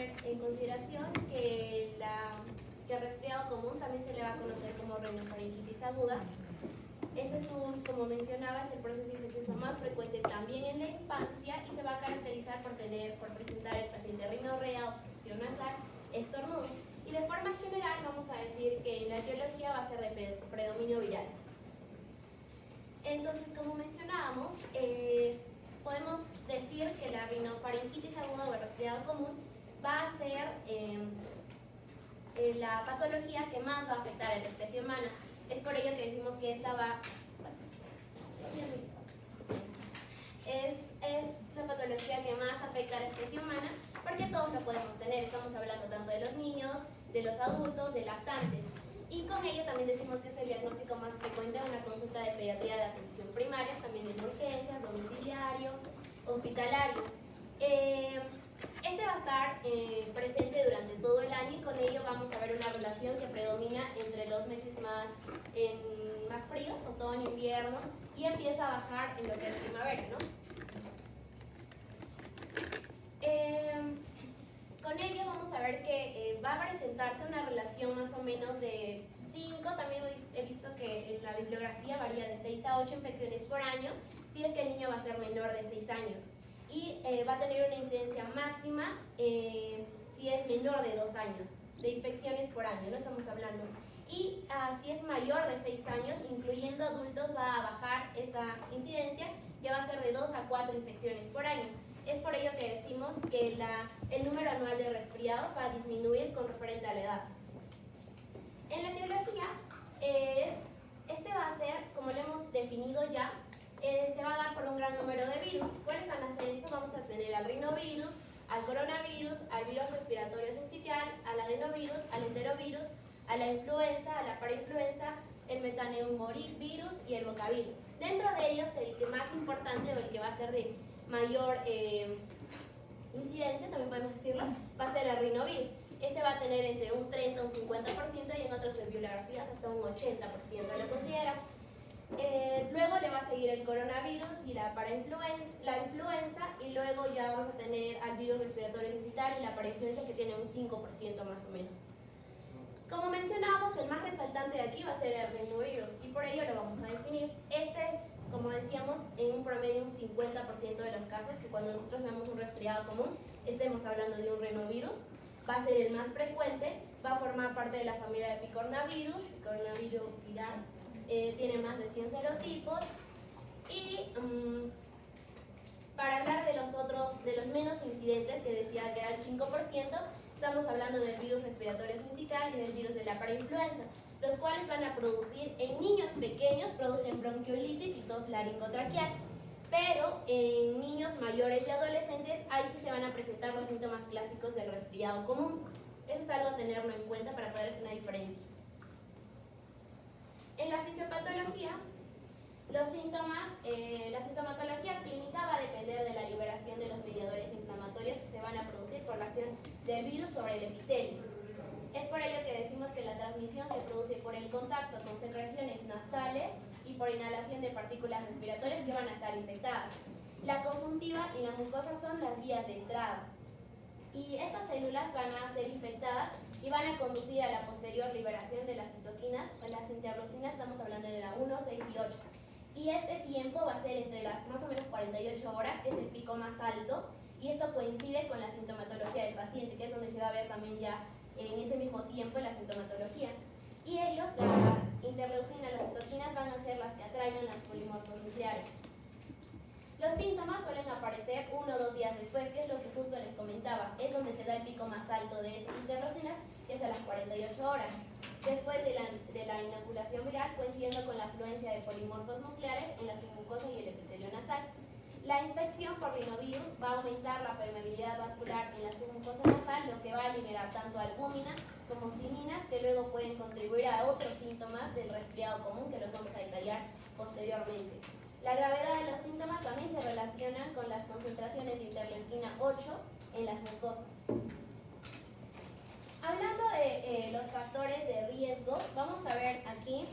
tener en consideración que el resfriado común también se le va a conocer como rinofaringitis aguda. Este es como mencionaba, es el proceso infeccioso más frecuente también en la infancia y se va a caracterizar por presentar el paciente rinorrea, obstrucción nasal, estornudos. Y de forma general vamos a decir que en la etiología va a ser de predominio viral. Entonces, como mencionábamos, podemos decir que la rinofaringitis aguda o el resfriado común va a ser la patología que más va a afectar a la especie humana. Es por ello que decimos que esta es la patología que más afecta a la especie humana, porque todos lo podemos tener. Estamos hablando tanto de los niños, de los adultos, de lactantes. Y con ello también decimos que es el diagnóstico más frecuente de una consulta de pediatría de atención primaria, también en urgencias, domiciliario, hospitalario. Este va a estar presente durante todo el año y con ello vamos a ver una relación que predomina entre los meses más fríos, otoño, invierno, y empieza a bajar en lo que es primavera, ¿no? Con ello vamos a ver que va a presentarse una relación más o menos de 5, también he visto que en la bibliografía varía de 6 a 8 infecciones por año, si es que el niño va a ser menor de 6 años. Y va a tener una incidencia máxima si es menor de 2 años, de infecciones por año, no estamos hablando. Y si es mayor de 6 años, incluyendo adultos, va a bajar esta incidencia, que va a ser de 2 a 4 infecciones por año. Es por ello que decimos que el número anual de resfriados va a disminuir con referente a la edad. En la etiología, este va a ser, como lo hemos definido ya, se va a dar por un gran número de virus. ¿Cuáles van a ser estos? Vamos a tener al rinovirus, al coronavirus, al virus respiratorio sincitial, al adenovirus, al enterovirus, a la influenza, a la parainfluenza, el metaneumovirus y el bocavirus. Dentro de ellos, el que más importante o el que va a ser de mayor incidencia, también podemos decirlo, va a ser el rinovirus. Este va a tener entre un 30 y un 50% y en otras bibliografías hasta un 80% lo considera. Luego le va a seguir el coronavirus y la influenza, y luego ya vamos a tener al virus respiratorio sincitial y la parainfluenza, que tiene un 5% más o menos. Como mencionamos, el más resaltante de aquí va a ser el rinovirus y por ello lo vamos a definir. Este es, como decíamos, en un promedio un 50% de los casos que cuando nosotros vemos un resfriado común estemos hablando de un rinovirus. Va a ser el más frecuente, va a formar parte de la familia de picornavirus viral, tiene más de 100 serotipos y para hablar de los menos incidentes, que decía que era el 5%, estamos hablando del virus respiratorio sincitial y del virus de la parainfluenza, los cuales van a producir, en niños pequeños, producen bronquiolitis y tos laringotraqueal, pero en niños mayores y adolescentes, ahí sí se van a presentar los síntomas clásicos del resfriado común. Eso es algo a tenerlo en cuenta para poder hacer una diferencia. En la fisiopatología, los síntomas, la sintomatología clínica va a depender de la liberación de los mediadores inflamatorios que se van a producir por la acción del virus sobre el epitelio. Es por ello que decimos que la transmisión se produce por el contacto con secreciones nasales y por inhalación de partículas respiratorias que van a estar infectadas. La conjuntiva y la mucosa son las vías de entrada. Y estas células van a ser infectadas y van a conducir a la posterior liberación de las citoquinas o las interleucinas, estamos hablando de la 1, 6 y 8. Y este tiempo va a ser entre las más o menos 48 horas, que es el pico más alto, y esto coincide con la sintomatología del paciente, que es donde se va a ver también ya en ese mismo tiempo la sintomatología. Y ellos, la interleucina, las citoquinas, van a ser las que atraigan las polimorfos nucleares. Los síntomas suelen aparecer 1 o 2 días después, que es lo que justo les comentaba, es donde se da el pico más alto de esas interleucinas, que es a las 48 horas. Después de la inoculación viral, coincidiendo con la afluencia de polimorfos nucleares en la submucosa y el epitelio nasal. La infección por rinovirus va a aumentar la permeabilidad vascular en la submucosa nasal, lo que va a liberar tanto albúmina como cininas, que luego pueden contribuir a otros síntomas del resfriado común, que los vamos a detallar posteriormente. La gravedad de los síntomas también se relacionan con las concentraciones de interleucina 8 en las mucosas. Hablando de los factores de riesgo, vamos a ver aquí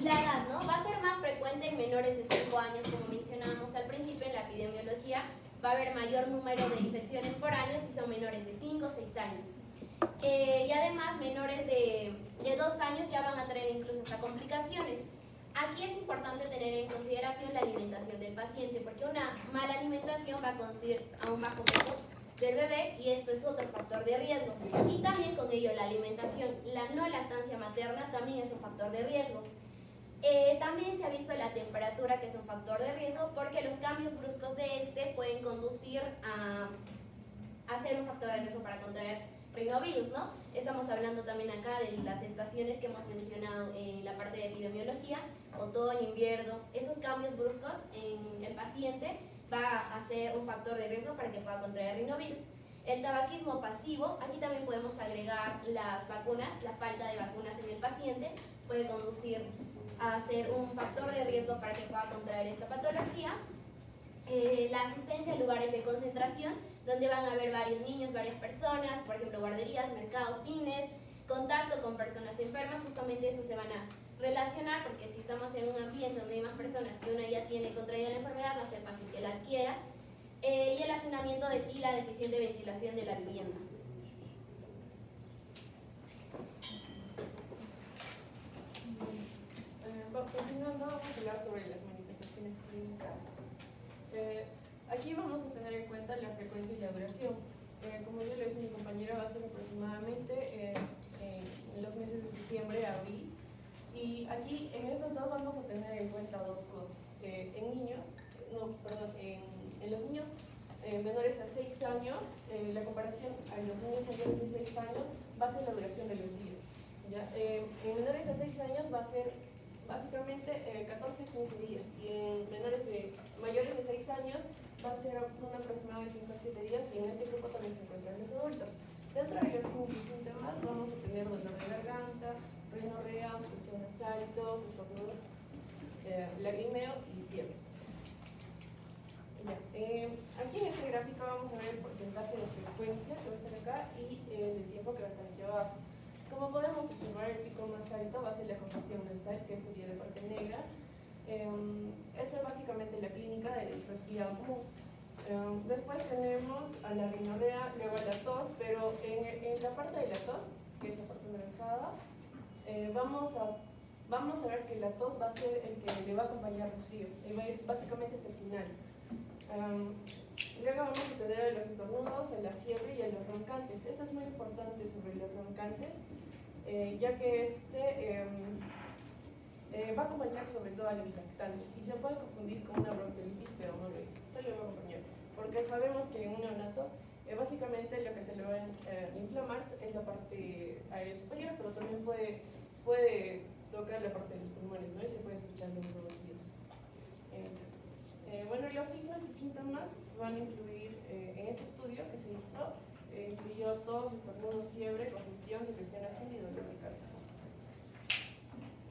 la edad, ¿no? Va a ser más frecuente en menores de 5 años, como mencionábamos al principio en la epidemiología, va a haber mayor número de infecciones por año si son menores de 5 o 6 años. Y además menores de 2 años ya van a tener incluso hasta complicaciones. Aquí es importante tener en consideración la alimentación del paciente, porque una mala alimentación va a conducir a un bajo peso del bebé y esto es otro factor de riesgo. Y también con ello la alimentación, la no lactancia materna también es un factor de riesgo. También se ha visto la temperatura, que es un factor de riesgo, porque los cambios bruscos de este pueden conducir a ser un factor de riesgo para contraer rinovirus, ¿no? Estamos hablando también acá de las estaciones que hemos mencionado en la parte de epidemiología, otoño, invierno. Esos cambios bruscos en el paciente va a ser un factor de riesgo para que pueda contraer rinovirus. El tabaquismo pasivo, aquí también podemos agregar las vacunas, la falta de vacunas en el paciente puede conducir a ser un factor de riesgo para que pueda contraer esta patología. La asistencia a lugares de concentración, donde van a haber varios niños, varias personas, por ejemplo guarderías, mercados, cines, contacto con personas enfermas, justamente eso se van a relacionar, porque si estamos en un ambiente donde hay más personas y una ya tiene contraída la enfermedad, va a ser fácil que la adquiera. Y el hacinamiento y la deficiente ventilación de la vivienda. Continuando, vamos a hablar sobre las manifestaciones clínicas. Aquí vamos a tener en cuenta la frecuencia y la duración. Como yo le dije a mi compañera, va a ser aproximadamente en los meses de septiembre a abril. Y aquí en estos dos vamos a tener en cuenta dos cosas. En los niños menores a 6 años, la comparación a los niños mayores de 6 años va a ser la duración de los días. ¿Ya? En menores a 6 años va a ser básicamente 14-15 días, y en mayores de 6 años va a ser un aproximado de 5 a 7 días, y en este grupo también se encuentran los adultos. Dentro de los síntomas vamos a tener dolor de garganta, rinorrea, obstrucción nasal, tos, estornudos, lagrimeo y fiebre. Ya. Aquí en este gráfico vamos a ver el porcentaje de frecuencia que va a estar acá y el tiempo que va a estar aquí abajo. Como podemos observar, el pico más alto va a ser la congestión nasal, que sería la parte negra. Esta es básicamente la clínica del resfriado común. Después tenemos a la rinorrea, luego a la tos, pero en la parte de la tos, que es la parte anaranjada, vamos a ver que la tos va a ser el que le va a acompañar al resfrío, y va a ir básicamente hasta el final. Luego vamos a tener a los estornudos, a la fiebre y a los roncantes. Esto es muy importante sobre los roncantes, ya que va a acompañar sobre todo a los lactantes, y se puede confundir con una bronquiolitis, pero no lo es, solo va a acompañar, porque sabemos que en un neonato básicamente lo que se le va a inflamar es la parte aérea superior, pero también puede tocar la parte de los pulmones, ¿no? Y se puede escuchar los ronquidos. Bueno, los signos y síntomas van a incluir, en este estudio que se hizo, incluyó tos, estornudo, fiebre, congestión, secreción ácida y dolor de cabeza.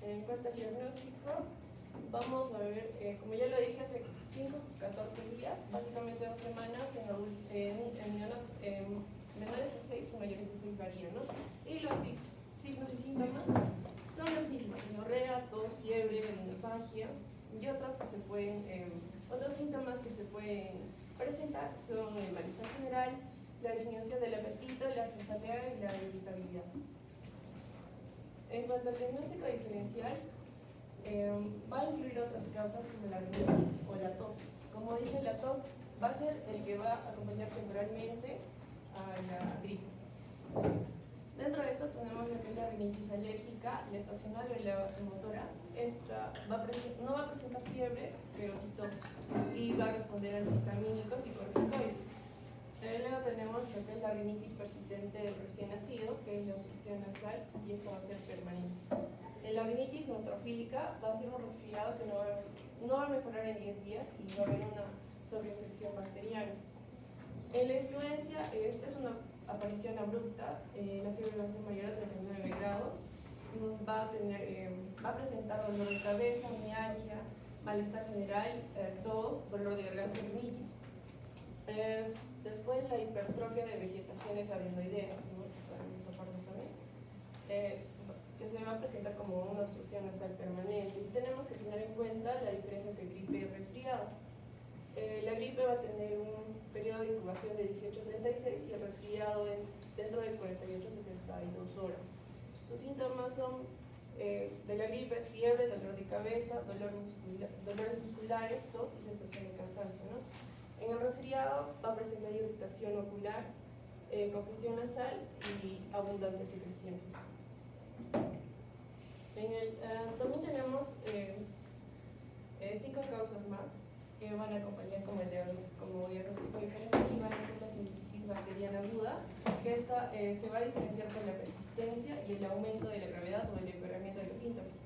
En cuanto al diagnóstico, vamos a ver, como ya lo dije, hace 5-14 días, básicamente 2 semanas, en menores a 6 o mayores a 6 varían, ¿no? Y los signos y síntomas son los mismos: rinorrea, tos, fiebre, meningofagia, y otros síntomas que se pueden presentar son el malestar general, la disminución del apetito, la cefalea y la irritabilidad. En cuanto al diagnóstico diferencial, va a incluir otras causas como la rinitis o la tos. Como dije, la tos va a ser el que va a acompañar temporalmente a la gripe. Dentro de esto tenemos lo que es la rinitis alérgica, la estacional o la vasomotora. Esta no va a presentar fiebre, pero sí tos, y va a responder a antihistamínicos y corticoides. Luego tenemos lo que es la rinitis persistente del recién nacido, que es la obstrucción nasal, y esta va a ser permanente. La rinitis neutrofílica va a ser un resfriado que no va a mejorar en 10 días y va a haber una sobreinfección bacteriana. En la influencia, esta es una aparición abrupta, la fiebre va a ser mayor a 39 grados, va a presentar dolor de cabeza, mialgia, malestar general, tos, dolor de garganta y rinitis. Después la hipertrofia de vegetaciones adenoideas, ¿no? Que se va a presentar como una obstrucción nasal permanente. Y tenemos que tener en cuenta la diferencia entre gripe y resfriado. La gripe va a tener inflamación de 18-36 y el resfriado dentro de 48-72 horas. Sus síntomas son de la gripe es fiebre, dolor de cabeza, dolores musculares, tos y sensación de cansancio, ¿no? En el resfriado va a presentar irritación ocular, congestión nasal y abundante secreción. También tenemos 5 causas más que van a acompañar como diagnóstico diferencial y van a ser la sinusitis bacteriana aguda, que esta se va a diferenciar por la persistencia y el aumento de la gravedad o el empeoramiento de los síntomas.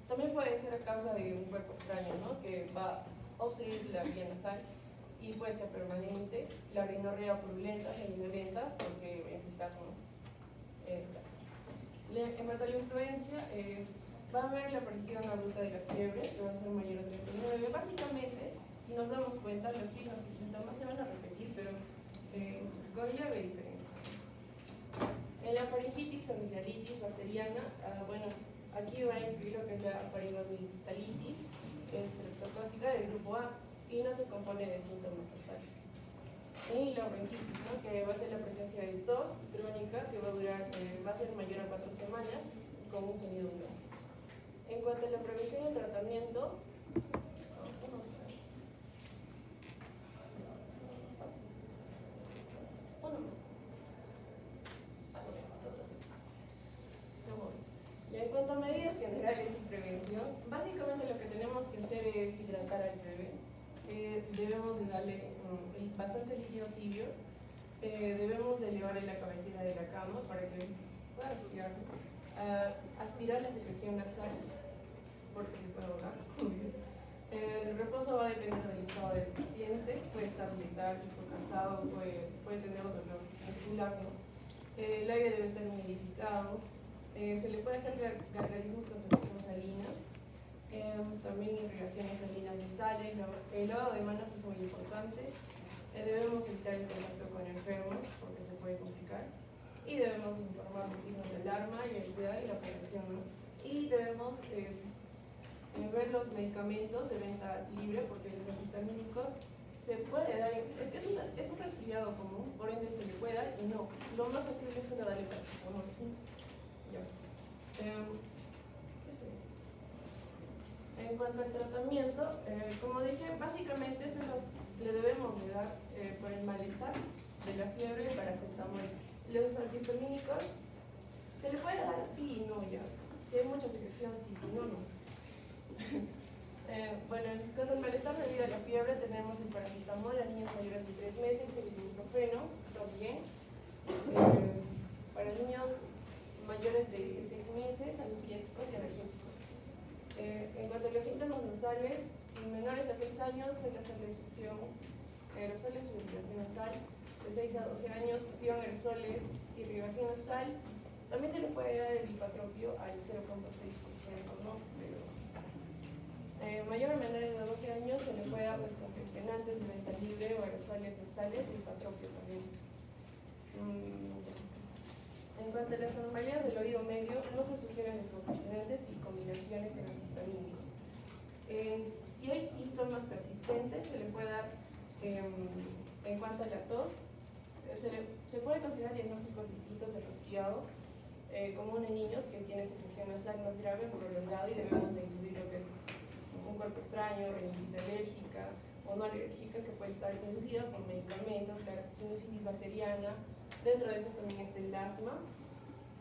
También puede ser a causa de un cuerpo extraño, ¿no? Que va a obstruir la vía nasal y puede ser permanente, la rinorrea purulenta, semiviolenta, porque infecta con en cuanto a la influencia, va a haber la aparición abrupta de la fiebre, que va a ser mayor a 39. Básicamente, si nos damos cuenta, los signos y síntomas se van a repetir, pero con leve diferencia. En la faringitis o amigdalitis bacteriana, bueno, aquí va a influir lo que es la faringoamigdalitis, estreptocócica del grupo A, y no se compone de síntomas nasales. Y la bronquitis, ¿no? Que va a ser la presencia de tos crónica, que va a durar, va a ser mayor a 4 semanas, con un sonido húmedo. En cuanto a la prevención y el tratamiento, y en cuanto a medidas generales y prevención, básicamente lo que tenemos que hacer es hidratar al bebé. Debemos de darle bastante líquido tibio, debemos de elevarle la cabecera de la cama para que pueda respirar, aspirar la secreción nasal, porque puede ahogar. El reposo va a depender del estado del paciente, puede estar letárgico, cansado, puede tener dolor muscular, ¿no? El aire debe estar humidificado, se le puede hacer gargarismos con solución salina, también irrigaciones salinas nasales. El lavado de manos es muy importante. Debemos evitar el contacto con enfermos porque se puede complicar, y debemos informar los signos de alarma y ayudar en la prevención, ¿no? Y debemos ver los medicamentos de venta libre, porque los antihistamínicos se puede dar, es que es un resfriado común, por ende se le puede dar y no. Lo más factible es una darle paracetamol. Ya. En cuanto al tratamiento, como dije, básicamente le debemos de dar por el malestar de la fiebre, paracetamol. Los antihistamínicos se le puede dar sí y no ya. Si hay mucha secreción, sí, si no, no. Bueno, con el malestar debido a la fiebre tenemos el paracetamol a niños mayores de 3 meses, el ibuprofeno también. Para niños mayores de 6 meses, antipiréticos y analgésicos. En cuanto a los síntomas nasales, menores a 6 años se les hace la succión, aerosoles o irrigación nasal. De 6 a 12 años, succión, aerosoles, irrigación nasal. También se le puede dar el hipatropio al 0.6%, ¿no? Pero, mayor o menor de 12 años se le puede dar los congestionantes de venta libre o aerosoles nasales y hipatropio también. En cuanto a las anomalías del oído medio, no se sugieren descongestionantes y combinaciones de antihistamínicos. Si hay síntomas persistentes, se le puede dar, en cuanto a la tos, se puede considerar diagnósticos distintos del resfriado, común en niños que tienen secreción nasal más grave, prolongada, y debemos de incluir lo que es un cuerpo extraño, rinitis alérgica o no alérgica, que puede estar inducida por medicamentos, la sinusitis bacteriana. Dentro de eso también está el asma,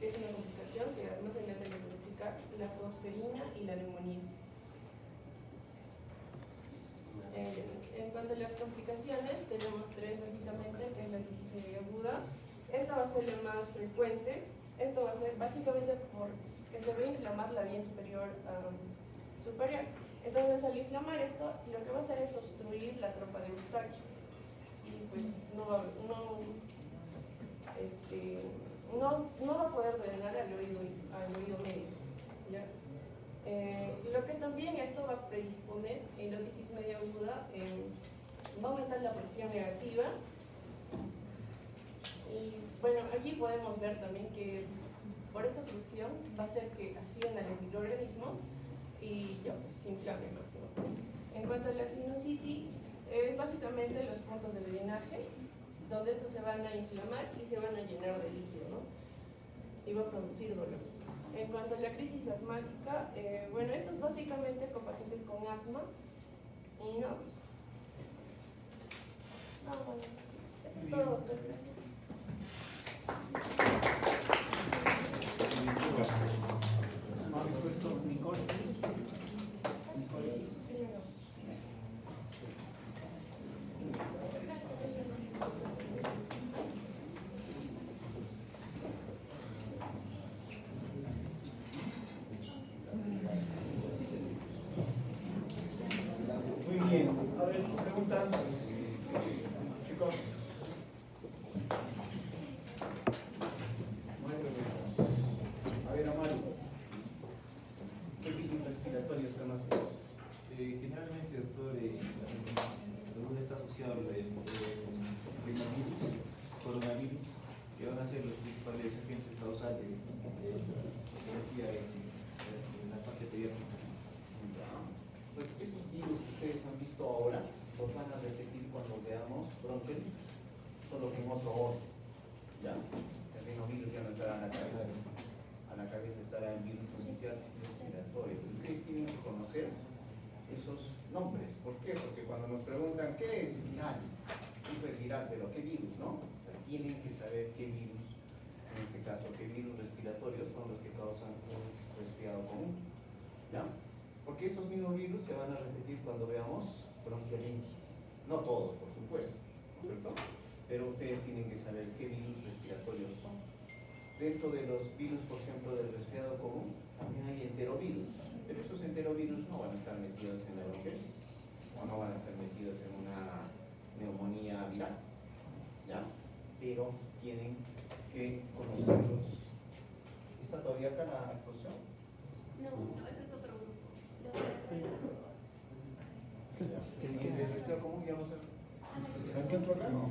que es una complicación que más adelante les voy a explicar, la tosferina y la neumonía. En cuanto a las complicaciones, tenemos 3 básicamente, que es la tisis aguda. Esta va a ser la más frecuente. Esto va a ser básicamente porque se va a inflamar la vía superior. Entonces, al inflamar esto, lo que va a hacer es obstruir la trompa de Eustaquio. Y pues no va a poder drenar al oído medio, ¿ya? Lo que también esto va a predisponer en la otitis media aguda, va a aumentar la presión negativa. Y bueno, aquí podemos ver también que por esta producción va a hacer que asciendan los microorganismos y ya pues se inflame más, ¿no? En cuanto a la sinusitis, es básicamente los puntos de drenaje, donde estos se van a inflamar y se van a llenar de líquido, ¿no? Y va a producir dolor. En cuanto a la crisis asmática, bueno, esto es básicamente con pacientes con asma y nada más. No, bueno, eso es todo, doctor. ¿No ha visto esto, Nicole? Muy bien. A ver, preguntas, chicos. No hay preguntas. A ver, Amaru, ¿qué virus respiratorios conoces? Generalmente, doctor, la salud está asociada al rinovirus, coronavirus, que van a ser los principales agentes causales de patología en la parte pediátrica. Pues esos virus que ustedes han visto ahora los van a repetir cuando veamos bronquial, solo que en otro orden. ¿Ya? El rinovirus ya no estará en la cabeza. A la cabeza estará el virus inicial respiratorio. Ustedes tienen que conocer esos nombres. ¿Por qué? Porque cuando nos preguntan ¿qué es viral? Sí, pues viral, pero ¿qué virus, no? O sea, tienen que saber qué virus, en este caso, qué virus respiratorios son los que causan un resfriado común. ¿Ya? Porque esos mismos virus se van a repetir cuando veamos bronquiolitis. No todos, por supuesto, ¿no es cierto? Pero ustedes tienen que saber qué virus respiratorios son. Dentro de los virus, por ejemplo, del resfriado común, también hay enterovirus. Pero esos enterovirus no van a estar metidos en la bronquiolitis o no van a estar metidos en una neumonía viral. ¿Ya? Pero tienen que conocerlos. ¿Está todavía acá la exposición? No, Ese es otro grupo. ¿Y el de resfriado común ya no se... ¿En qué otro lado?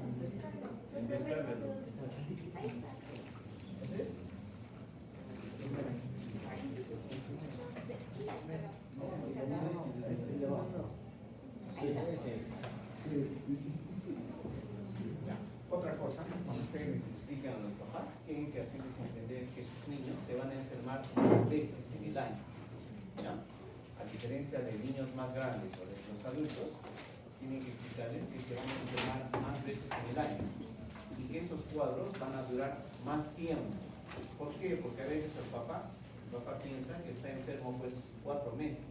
En descarga. ahí está. ¿Ese es? Ya. Otra cosa, cuando ustedes les explican a los papás, tienen que hacerles entender que sus niños se van a enfermar más veces en el año. ¿Ya? A diferencia de niños más grandes o de los adultos, tienen que explicarles que se van a enfermar más veces en el año y que esos cuadros van a durar más tiempo. ¿Por qué? Porque a veces el papá piensa que está enfermo pues 4 meses,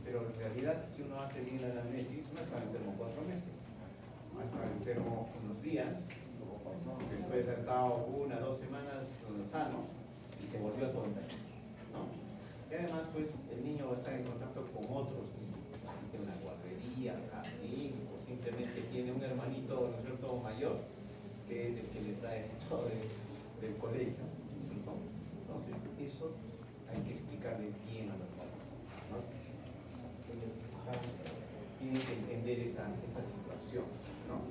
pero en realidad si uno hace bien la anamnesis no está enfermo 4 meses, no está enfermo unos días, después ha estado 1 o 2 semanas sano y se volvió a contagiar, ¿no? Y además pues el niño va a estar en contacto con otros niños, asiste a una guardería, jardín, o simplemente tiene un hermanito, ¿no es cierto?, mayor, que es el que le trae todo del colegio, ¿no es cierto? Entonces, eso hay que explicarle bien a los padres, ¿no? Ellos tienen que entender esa situación, ¿no?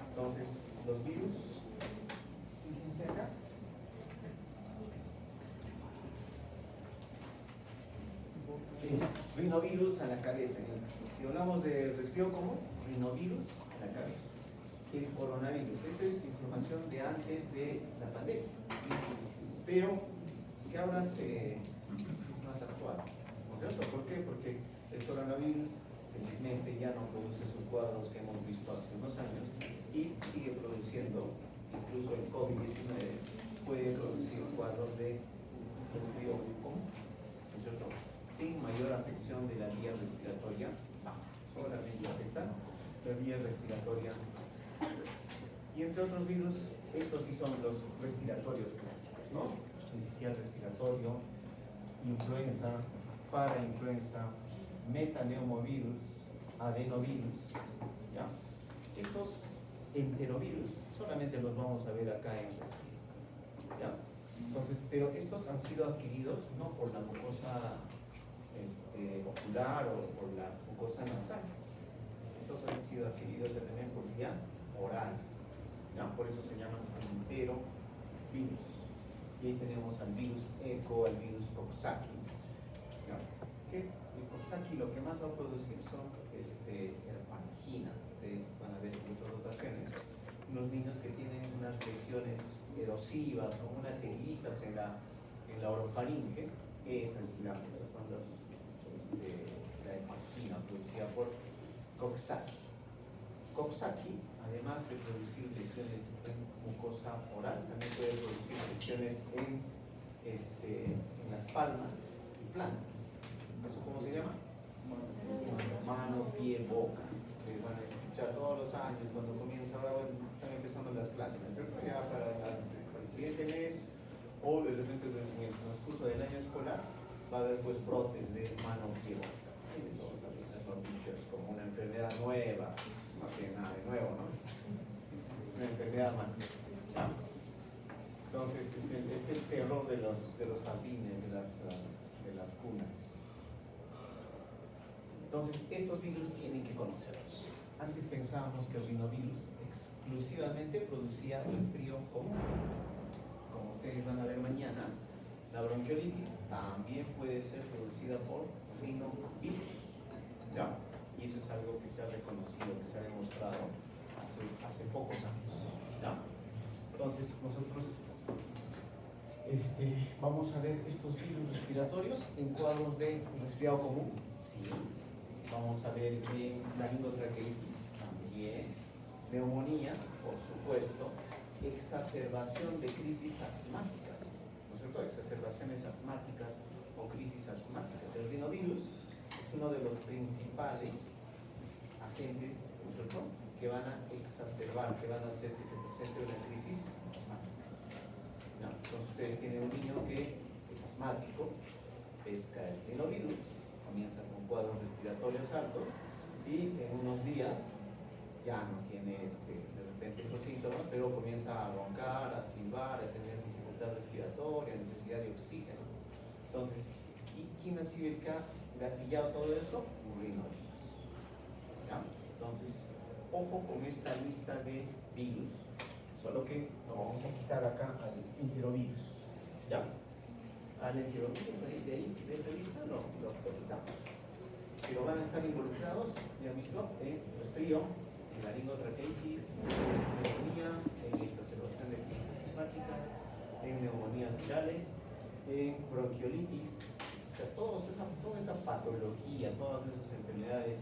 Entonces, los virus, fíjense acá. Rinovirus a la cabeza. Si hablamos de resfriado común, rinovirus a la cabeza. El coronavirus, esto es información de antes de la pandemia, pero que ahora es más actual, ¿no es cierto? ¿Por qué? Porque el coronavirus felizmente ya no produce esos cuadros que hemos visto hace unos años y sigue produciendo, incluso el COVID-19 puede producir cuadros de resfriado común, ¿no es cierto? Sin mayor afección de la vía respiratoria baja, solamente afecta la vía respiratoria. Y entre otros virus, estos sí son los respiratorios clásicos, ¿no? Sincitial respiratorio, influenza, parainfluenza, metaneumovirus, adenovirus, ¿ya? Estos enterovirus solamente los vamos a ver acá en respiro, ¿ya? Entonces, pero estos han sido adquiridos no por la mucosa ocular o por la mucosa nasal. Estos han sido adquiridos también por vía oral, ¿ya? Por eso se llaman enterovirus. Y ahí tenemos al virus ECO, al virus Coxsackie, ¿ya? Que el Coxsackie lo que más va a producir son herpangina. Ustedes van a ver en muchas ocasiones niños que tienen unas lesiones erosivas o unas heridas en la orofaringe. Esas son la hepargina producida por Coxsackie. Coxsackie, además de producir lesiones en mucosa oral, también puede producir lesiones en las palmas y plantas. ¿Eso cómo se llama? Mano, pie, boca. Que van a escuchar todos los años cuando comienza, ahora están empezando las clases, ¿cierto? Ya para el siguiente mes o de repente en el transcurso del año escolar va a haber pues brotes de mano, pie, boca. Eso también las noticias como una enfermedad nueva, no tiene nada de nuevo, ¿no? Es una enfermedad más. Entonces es el terror de los jardines, de las cunas. Entonces estos virus tienen que conocerlos. Antes pensábamos que el rinovirus exclusivamente producía resfrío común. Como ustedes van a ver mañana, la bronquiolitis también puede ser producida por rinovirus. ¿Ya? Y eso es algo que se ha reconocido, que se ha demostrado hace pocos años. ¿Ya? Entonces nosotros vamos a ver estos virus respiratorios en cuadros de resfriado común. Sí. Vamos a ver en laringotraqueitis también, neumonía, por supuesto, exacerbación de crisis asmáticas, ¿no es cierto? Exacerbaciones asmáticas o crisis asmáticas. El rinovirus es uno de los principales agentes, ¿no es cierto?, que van a exacerbar, que van a hacer que se presente una crisis asmática. ¿No? Entonces ustedes tienen un niño que es asmático, pesca el rinovirus, comienza con cuadros respiratorios altos y en unos días ya no tiene de repente esos síntomas, pero comienza a roncar, a silbar, a tener dificultad respiratoria, necesidad de oxígeno. Entonces, ¿y quién ha sido el que ha gatillado todo eso? Un rinovirus. ¿Ya? Entonces, ojo con esta lista de virus, solo que lo vamos a quitar acá al enterovirus. ¿Ya? Al enterovirus de esa lista lo quitamos. Pero van a estar involucrados, ya visto, en resfrío, en laringotraqueitis, en neumonía, en exacerbación de crisis asmáticas, en neumonías virales, en bronquiolitis, o sea, toda esa patología, todas esas enfermedades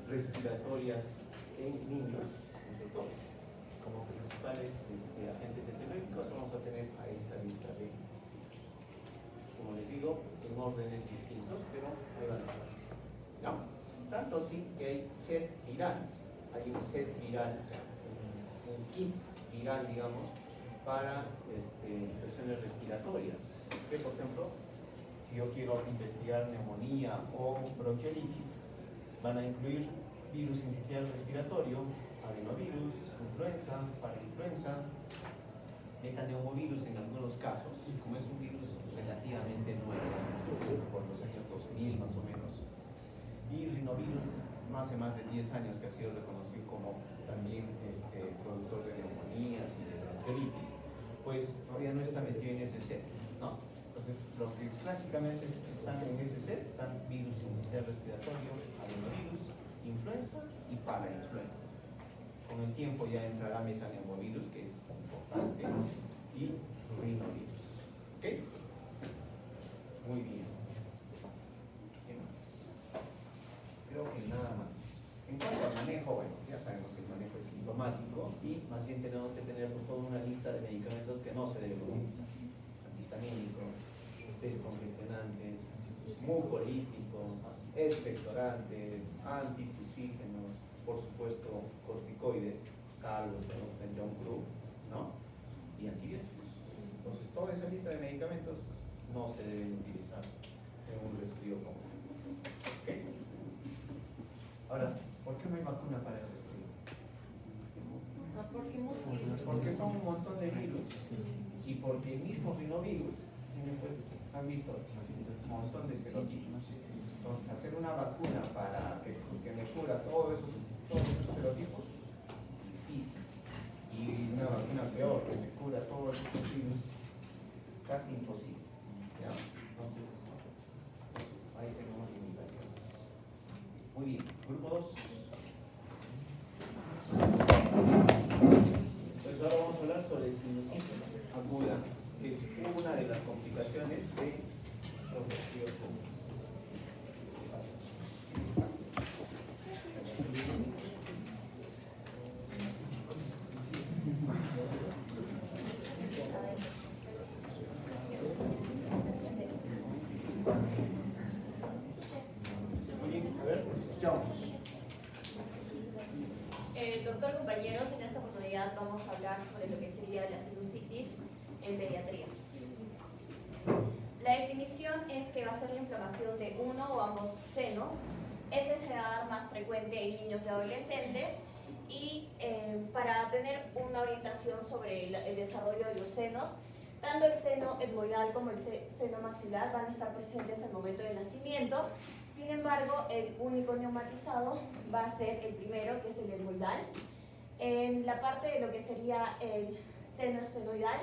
respiratorias en niños, ¿no es cierto? Como principales agentes etiológicos vamos a tener a esta lista de, como les digo, en órdenes distintos, pero ahí van a estar. ¿No? Tanto así que hay set virales. Hay un set viral, o sea, un kit viral, digamos, para infecciones respiratorias. Que, por ejemplo, si yo quiero investigar neumonía o bronquiolitis, van a incluir virus incisional respiratorio, adenovirus, influenza, parainfluenza, metaneumovirus en algunos casos, como es un virus relativamente nuevo, por los años 2000 más o menos, y rinovirus hace más de 10 años que ha sido reconocido como también productor de neumonías y de bronquiolitis, pues todavía no está metido en ese set, ¿no? Entonces, lo que clásicamente están en ese set están virus incisional respiratorio, adenovirus, influenza y parainfluenza. Con el tiempo ya entrará metaneumovirus, que es importante, y rinovirus. ¿Ok? Muy bien. ¿Qué más? Creo que nada más. En cuanto al manejo, bueno, ya sabemos que el manejo es sintomático y más bien tenemos que tener por toda una lista de medicamentos que no se deben utilizar. Antihistamínicos, descongestionantes, mucolíticos, expectorantes, antitusígenos, por supuesto corticoides, salvo tenemos John Cruz, ¿no? Y antibióticos. Entonces, toda esa lista de medicamentos no se deben utilizar en un resfrío común. ¿Okay? Ahora, ¿por qué no hay vacuna para el resfrío? Porque son un montón de virus y porque el mismo rinovirus tiene, pues, han visto un montón de serotipos. Entonces, hacer una vacuna para que me cura todos esos serotipos, difícil. Y una vacuna peor, que me cura todos estos virus, casi imposible. ¿Ya? Entonces, ahí tenemos limitaciones. Muy bien, grupo 2. de sinusitis aguda, que es una de las complicaciones de los resfriados comunes. Doctor, compañeros, en esta oportunidad vamos a hablar sobre lo que sería la sinusitis en pediatría. La definición es que va a ser la inflamación de uno o ambos senos. Este se va a dar más frecuente en niños y adolescentes y para tener una orientación sobre el desarrollo de los senos, tanto el seno etmoidal como el seno maxilar van a estar presentes al momento del nacimiento. Sin embargo, el único neumatizado va a ser el primero, que es el etmoidal. En la parte de lo que sería el seno esfenoidal,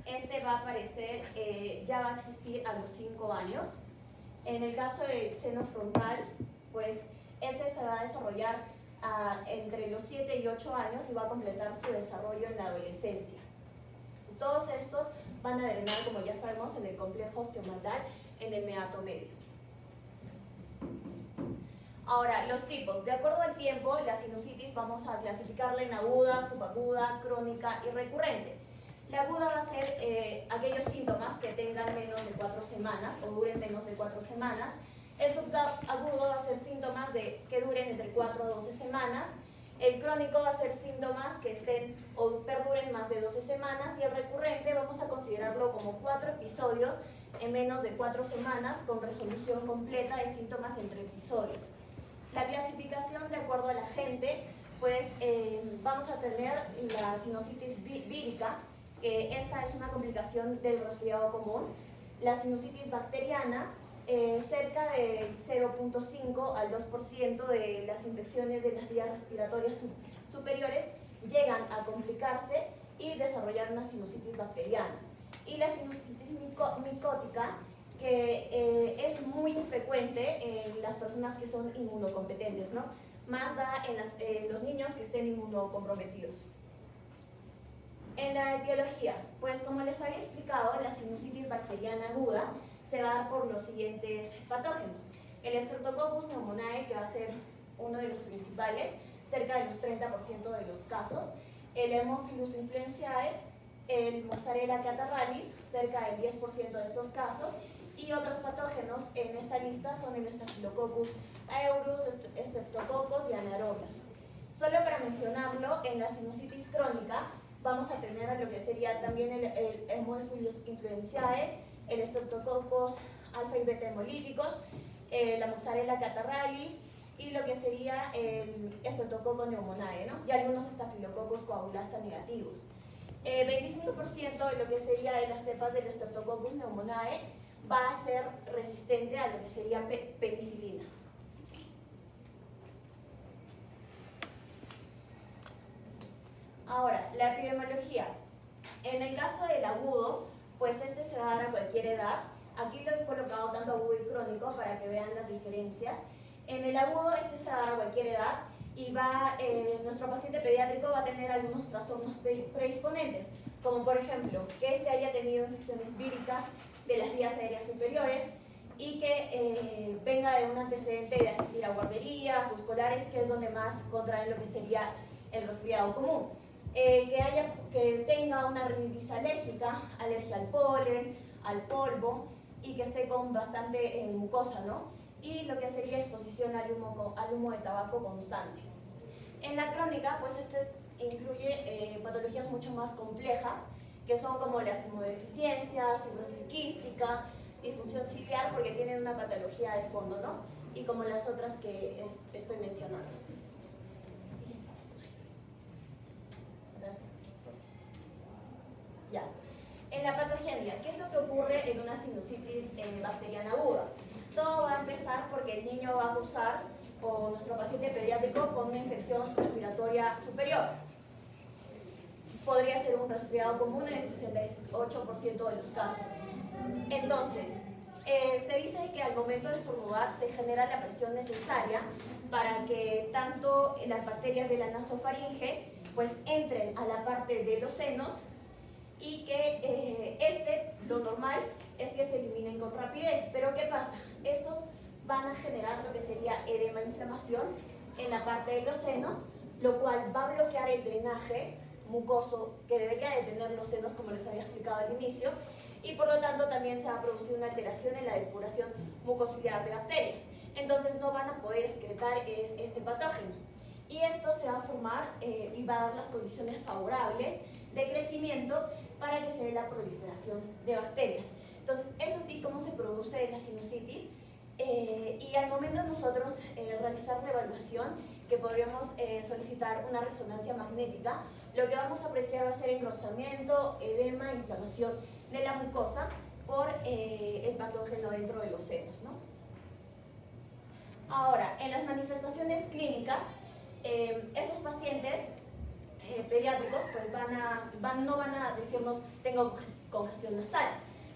este va a aparecer, ya va a existir a los 5 años. En el caso del seno frontal, pues este se va a desarrollar entre los 7 y 8 años y va a completar su desarrollo en la adolescencia. Todos estos van a drenar, como ya sabemos, en el complejo osteomatal en el meato medio. Ahora, los tipos. De acuerdo al tiempo, la sinusitis vamos a clasificarla en aguda, subaguda, crónica y recurrente. La aguda va a ser aquellos síntomas que tengan menos de 4 semanas o duren menos de 4 semanas. El subagudo va a ser síntomas que duren entre 4 a 12 semanas. El crónico va a ser síntomas que estén o perduren más de 12 semanas. Y el recurrente vamos a considerarlo como 4 episodios en menos de 4 semanas con resolución completa de síntomas entre episodios. La clasificación de acuerdo a la gente, pues vamos a tener la sinusitis vírica, que esta es una complicación del resfriado común. La sinusitis bacteriana, cerca del 0.5 al 2% de las infecciones de las vías respiratorias superiores llegan a complicarse y desarrollar una sinusitis bacteriana. Y la sinusitis micótica, que es muy infrecuente en las personas que son inmunocompetentes, ¿no? Más da en los niños que estén inmunocomprometidos. En la etiología, pues como les había explicado, la sinusitis bacteriana aguda se va a dar por los siguientes patógenos. El Streptococcus pneumoniae, que va a ser uno de los principales, cerca del 30% de los casos. El Haemophilus influenzae, el Mozzarella catarrhalis, cerca del 10% de estos casos. Y otros patógenos en esta lista son el Staphylococcus aureus, Streptococcus y Anaerobius. Solo para mencionarlo, en la sinusitis crónica vamos a tener a lo que sería también el Haemophilus influenzae, el Streptococcus alfa y beta hemolíticos, la Mozzarella catarrhalis y lo que sería el Streptococcus pneumoniae, ¿no? Y algunos Staphylococcus coagulasa negativos. 25% de lo que sería de las cepas del Streptococcus pneumoniae va a ser resistente a lo que serían penicilinas. Ahora, la epidemiología. En el caso del agudo, pues este se va a dar a cualquier edad. Aquí lo he colocado tanto agudo y crónico para que vean las diferencias. En el agudo, este se va a dar a cualquier edad y nuestro paciente pediátrico va a tener algunos trastornos predisponentes, como por ejemplo, que este haya tenido infecciones víricas de las vías aéreas superiores y que venga de un antecedente de asistir a guarderías o escolares, que es donde más contraen lo que sería el resfriado común. Que tenga una rinitis alérgica, alergia al polen, al polvo y que esté con bastante mucosa, ¿no? Y lo que sería exposición al humo de tabaco constante. En la crónica, pues este incluye patologías mucho más complejas, que son como las inmunodeficiencias, fibrosis quística, disfunción ciliar, porque tienen una patología de fondo, ¿no? Y como las otras que estoy mencionando. Ya. En la patogenia, ¿qué es lo que ocurre en una sinusitis bacteriana aguda? Todo va a empezar porque el niño va a cursar, o nuestro paciente pediátrico, con una infección respiratoria superior. Podría ser un resfriado común en el 68% de los casos. Entonces, se dice que al momento de estornudar se genera la presión necesaria para que tanto las bacterias de la nasofaringe pues entren a la parte de los senos y que lo normal es que se eliminen con rapidez. Pero ¿qué pasa? Estos van a generar lo que sería edema e inflamación en la parte de los senos, lo cual va a bloquear el drenaje mucoso que debería de tener los senos, como les había explicado al inicio, y por lo tanto también se va a producir una alteración en la depuración mucociliar de bacterias. Entonces no van a poder excretar este patógeno. Y esto se va a formar y va a dar las condiciones favorables de crecimiento para que se dé la proliferación de bacterias. Entonces es así como se produce la sinusitis. Y al momento de nosotros realizar la evaluación, que podríamos solicitar una resonancia magnética, lo que vamos a apreciar va a ser engrosamiento, edema, inflamación de la mucosa por el patógeno dentro de los senos, ¿no? Ahora, en las manifestaciones clínicas, estos pacientes pediátricos pues no van a decirnos tengo congestión nasal,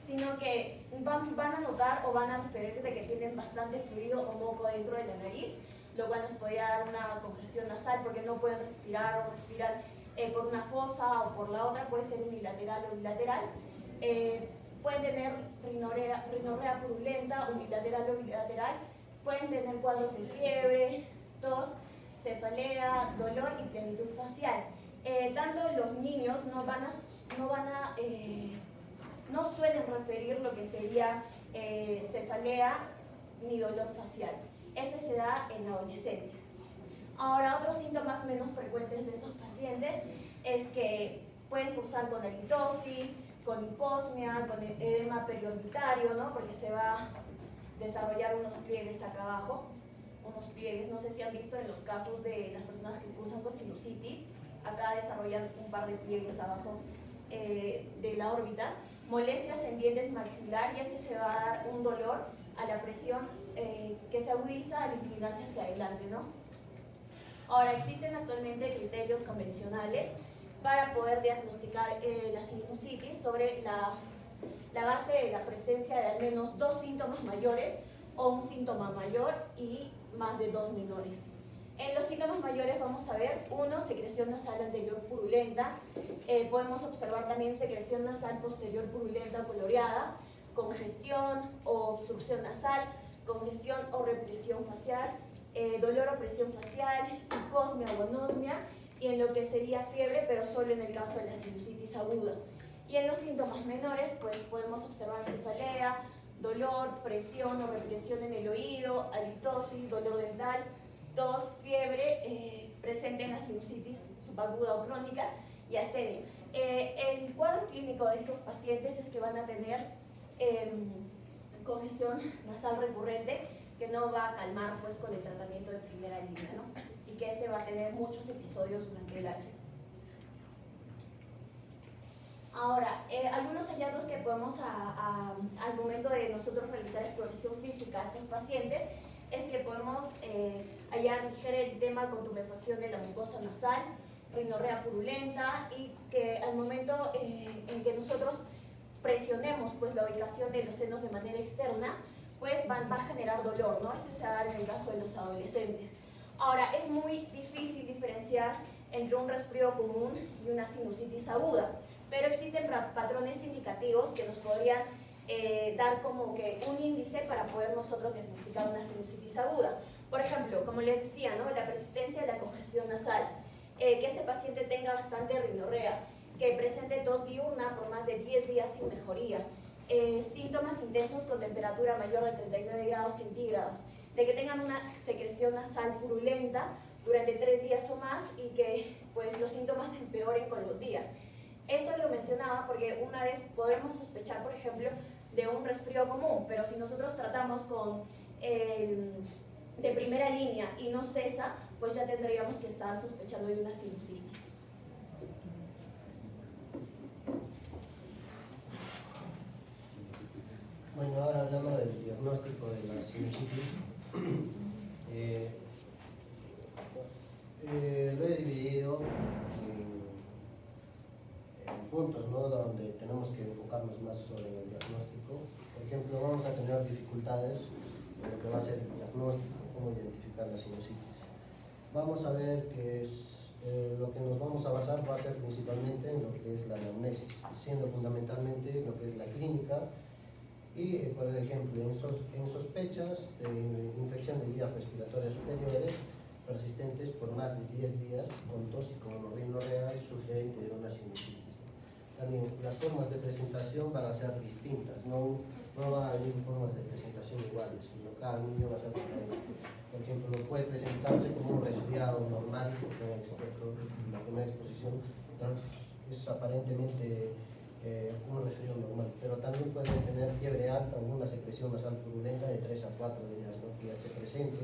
sino que van a notar o van a referir de que tienen bastante fluido o moco dentro de la nariz, lo cual nos podría dar una congestión nasal porque no pueden respirar o respiran por una fosa o por la otra, puede ser unilateral o bilateral. Pueden tener rinorrea purulenta, unilateral o bilateral, pueden tener cuadros de fiebre, tos, cefalea, dolor y plenitud facial. Tanto los niños no suelen referir lo que sería cefalea ni dolor facial. Este se da en adolescentes. Ahora, otros síntomas menos frecuentes de estos pacientes es que pueden cursar con halitosis, con hiposmia, con edema periorbitario, ¿no? Porque se va a desarrollar unos pliegues acá abajo, unos pliegues, no sé si han visto en los casos de las personas que cursan con sinusitis, acá desarrollan un par de pliegues abajo de la órbita, molestias en dientes maxilar, y se va a dar un dolor a la presión que se agudiza al inclinarse hacia adelante, ¿no? Ahora, existen actualmente criterios convencionales para poder diagnosticar la sinusitis sobre la base de la presencia de al menos 2 síntomas mayores o un síntoma mayor y más de 2 menores. En los síntomas mayores vamos a ver, 1, secreción nasal anterior purulenta, podemos observar también secreción nasal posterior purulenta o coloreada, congestión o obstrucción nasal, congestión o represión facial, dolor o presión facial, hiposmia o anosmia, y en lo que sería fiebre, pero solo en el caso de la sinusitis aguda. Y en los síntomas menores, pues podemos observar cefalea, dolor, presión o represión en el oído, halitosis, dolor dental, tos, fiebre, presente en la sinusitis subaguda o crónica, y astenia. El cuadro clínico de estos pacientes es que van a tener congestión nasal recurrente, que no va a calmar pues con el tratamiento de primera línea, ¿no? Y que va a tener muchos episodios durante el año. Ahora, algunos hallazgos que podemos al momento de nosotros realizar exploración física a estos pacientes es que podemos hallar ligera eritema con tumefacción de la mucosa nasal, rinorrea purulenta, y que al momento en que nosotros presionemos pues la ubicación de los senos de manera externa, pues va a generar dolor, ¿no? Se va a dar en el caso de los adolescentes. Ahora, es muy difícil diferenciar entre un resfrío común y una sinusitis aguda, pero existen patrones indicativos que nos podrían dar como que un índice para poder nosotros diagnosticar una sinusitis aguda. Por ejemplo, como les decía, ¿no? La persistencia de la congestión nasal, que este paciente tenga bastante rinorrea, que presente tos diurna por más de 10 días sin mejoría, síntomas intensos con temperatura mayor de 39 grados centígrados, de que tengan una secreción nasal purulenta durante 3 días o más y que pues, los síntomas se empeoren con los días. Esto lo mencionaba porque una vez podemos sospechar, por ejemplo, de un resfrío común, pero si nosotros tratamos con de primera línea y no cesa, pues ya tendríamos que estar sospechando de una sinusitis. Bueno, ahora hablando del diagnóstico de la sinusitis, lo he dividido en puntos, ¿no? Donde tenemos que enfocarnos más sobre el diagnóstico. Por ejemplo, vamos a tener dificultades en lo que va a ser el diagnóstico, cómo identificar la sinusitis. Vamos a ver que es lo que nos vamos a basar va a ser principalmente en lo que es la anamnesis, siendo fundamentalmente lo que es la clínica y, por ejemplo, en sospechas de infección de vías respiratorias superiores persistentes por más de 10 días con tos y con rinorrea sugerente de una sinusitis. También las formas de presentación van a ser distintas, no van a haber formas de presentación iguales, sino cada niño va a ser diferente. Por ejemplo, puede presentarse como un resfriado normal, porque en la primera exposición es aparentemente un resfriado normal, pero también puede tener fiebre alta o una secreción nasal purulenta de 3 a 4 días, ¿no? Que ya esté presente,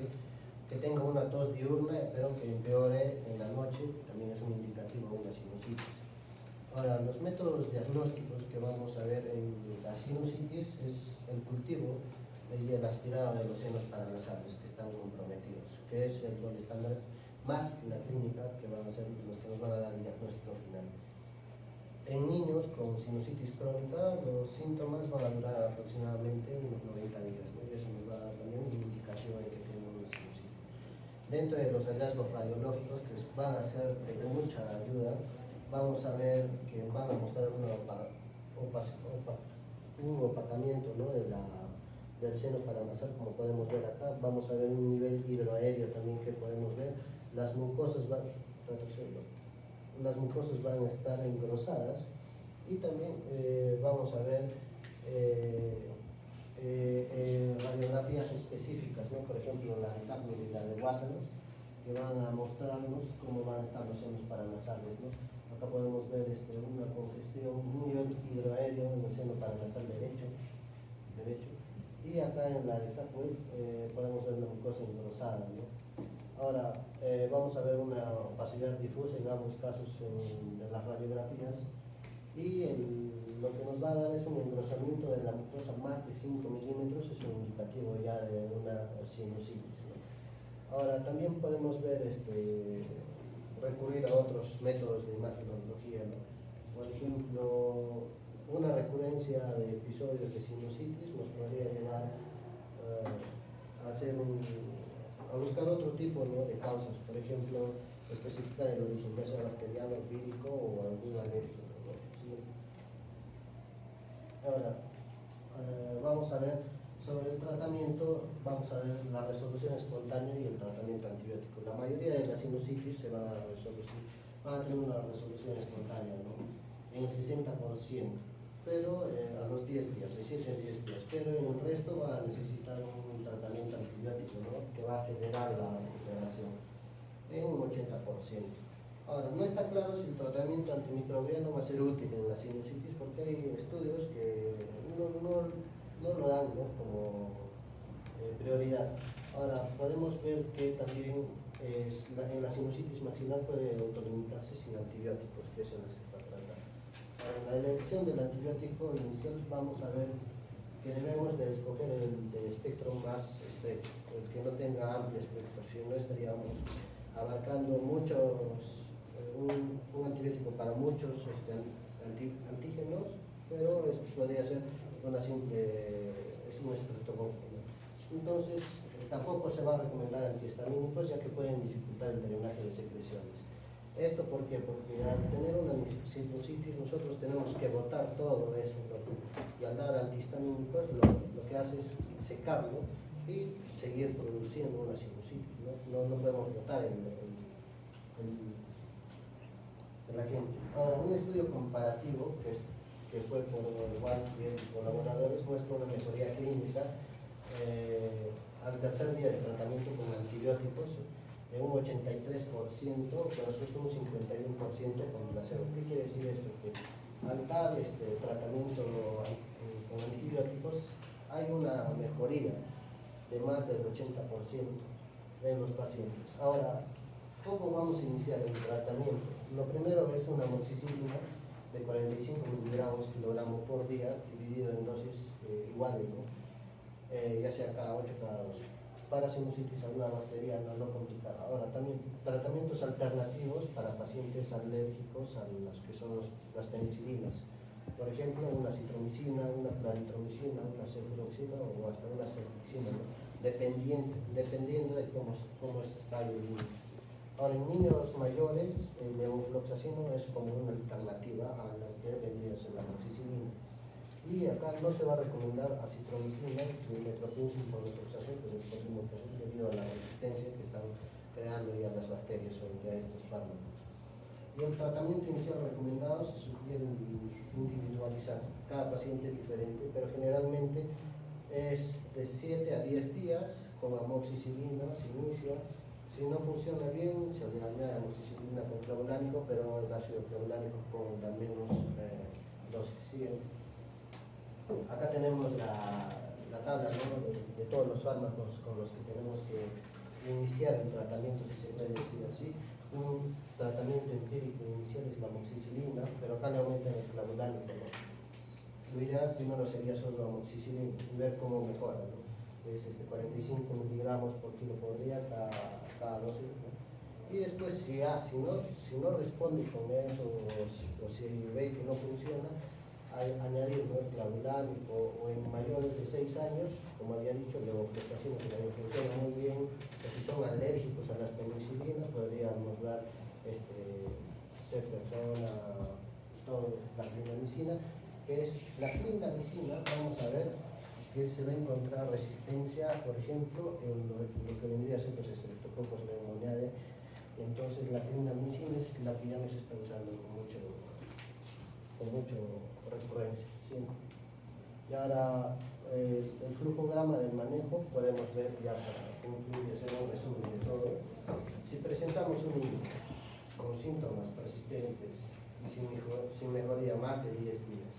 que tenga una tos diurna, pero que empeore en la noche, también es un indicativo de una sinusitis. Ahora, los métodos diagnósticos que vamos a ver en la sinusitis es el cultivo y el aspirado de los senos paranasales que están comprometidos, que es el gol estándar, más la clínica, que van a ser los que nos van a dar el diagnóstico final. En niños con sinusitis crónica, los síntomas van a durar aproximadamente unos 90 días, ¿no? Y eso nos va a dar también un indicativo de que tienen una sinusitis. Dentro de los hallazgos radiológicos, que van a ser de mucha ayuda, vamos a ver que van a mostrar un opacamiento, ¿no? del seno paranasal, como podemos ver acá. Vamos a ver un nivel hidroaéreo también que podemos ver. Las mucosas van a estar engrosadas y también vamos a ver radiografías específicas, ¿no? Por ejemplo la de Kaplan y la de Watters, que van a mostrarnos cómo van a estar los senos paranasales, ¿no? Acá podemos ver una congestión, un nivel hidroaéreo en el seno paranasal derecho, y acá en la de Kaplan podemos ver una mucosa engrosada, ¿no? Ahora vamos a ver una opacidad difusa en ambos casos de las radiografías, y lo que nos va a dar es un engrosamiento de la mucosa más de 5 milímetros, es un indicativo ya de una sinusitis, ¿no? Ahora también podemos ver recurrir a otros métodos de imagenología, ¿no? Por ejemplo, una recurrencia de episodios de sinusitis nos podría llevar a buscar otro tipo, ¿no? de causas, por ejemplo, especificar el origen, ya sea bacteriano, vírico o algún alérgeno, ¿no? ¿Sí? Ahora, vamos a ver sobre el tratamiento, vamos a ver la resolución espontánea y el tratamiento antibiótico. La mayoría de las sinusitis se van a tener una resolución espontánea, ¿no? En el 60%, pero a los 10 días, de 7 a 10 días, pero en el resto va a necesitar un tratamiento antibiótico, ¿no? Que va a acelerar la recuperación en un 80%. Ahora, no está claro si el tratamiento antimicrobiano va a ser útil en la sinusitis, porque hay estudios que no lo dan, ¿no? como prioridad. Ahora, podemos ver que también en la sinusitis maxilar puede autolimitarse sin antibióticos, que son las que está tratando. En la elección del antibiótico inicial vamos a ver que debemos de escoger el de espectro más estrecho, el que no tenga amplio espectro, si no estaríamos abarcando un antibiótico para muchos antígenos, pero podría ser un estreptococco. Entonces, tampoco se va a recomendar antihistamínicos, ya que pueden dificultar el drenaje de secreciones. ¿Esto por qué? Porque al tener una sinusitis nosotros tenemos que botar todo eso, y al dar antihistamínicos lo que hace es secarlo y seguir produciendo una sinusitis, ¿no? No podemos botar el agente. Ahora, un estudio comparativo que fue por Juan y colaboradores muestra una mejoría clínica al tercer día de tratamiento con antibióticos de un 83% versus un 51% con placebo. ¿Qué quiere decir esto? Que al dar tratamiento con antibióticos hay una mejoría de más del 80% en los pacientes. Ahora, ¿cómo vamos a iniciar el tratamiento? Lo primero es una amoxicilina de 45 miligramos kilogramo por día, dividido en dosis iguales, ¿no? Ya sea cada 8 cada 12. Para sinusitis aguda bacteriana no complicada. Ahora, también tratamientos alternativos para pacientes alérgicos a las que son las penicilinas. Por ejemplo, una citromicina, una claritromicina, una cefuroxima o hasta una cefixima, ¿no? Dependiendo de cómo está el virus. Ahora, en niños mayores, el levofloxacino es como una alternativa a lo que vendría a ser la amoxicilina. Y acá no se va a recomendar acitromicina ni metropin por levofloxacino, debido a la resistencia que están creando ya las bacterias frente a estos fármacos. Y el tratamiento inicial recomendado se sugiere individualizar. Cada paciente es diferente, pero generalmente es de 7 a 10 días con amoxicilina, se inicia. Si no funciona bien, se le añade amoxicilina con clavulánico, pero el ácido clavulánico con la menos dosis. ¿Sí? Acá tenemos la tabla, ¿no?, de todos los fármacos con los que tenemos que iniciar el tratamiento, si se puede decir así. Un tratamiento empírico inicial es la amoxicilina, pero acá le aumentan el clavulánico, ¿no? Lo ideal primero sería solo amoxicilina y ver cómo mejora, ¿no? Es 45 miligramos por kilo por día cada dosis, ¿no? Y después si no responde con eso o si ve que no funciona, añadir, ¿no?, el clavulánico, o en mayores de 6 años, como había dicho, levofloxacino, que también funciona muy bien, o si son alérgicos a las penicilinas, podríamos dar ceftriaxona, toda la clindamicina, que es la clindamicina. Vamos a ver que se va a encontrar resistencia, por ejemplo, en lo que vendría a ser los estreptococos pneumoniae. Entonces la clindamicina es la que ya no se está usando con mucho recurrencia, siempre. Y ahora el flujograma del manejo podemos ver, ya para concluir, hacer un resumen de todo. Si presentamos un niño con síntomas persistentes y sin mejoría más de 10 días,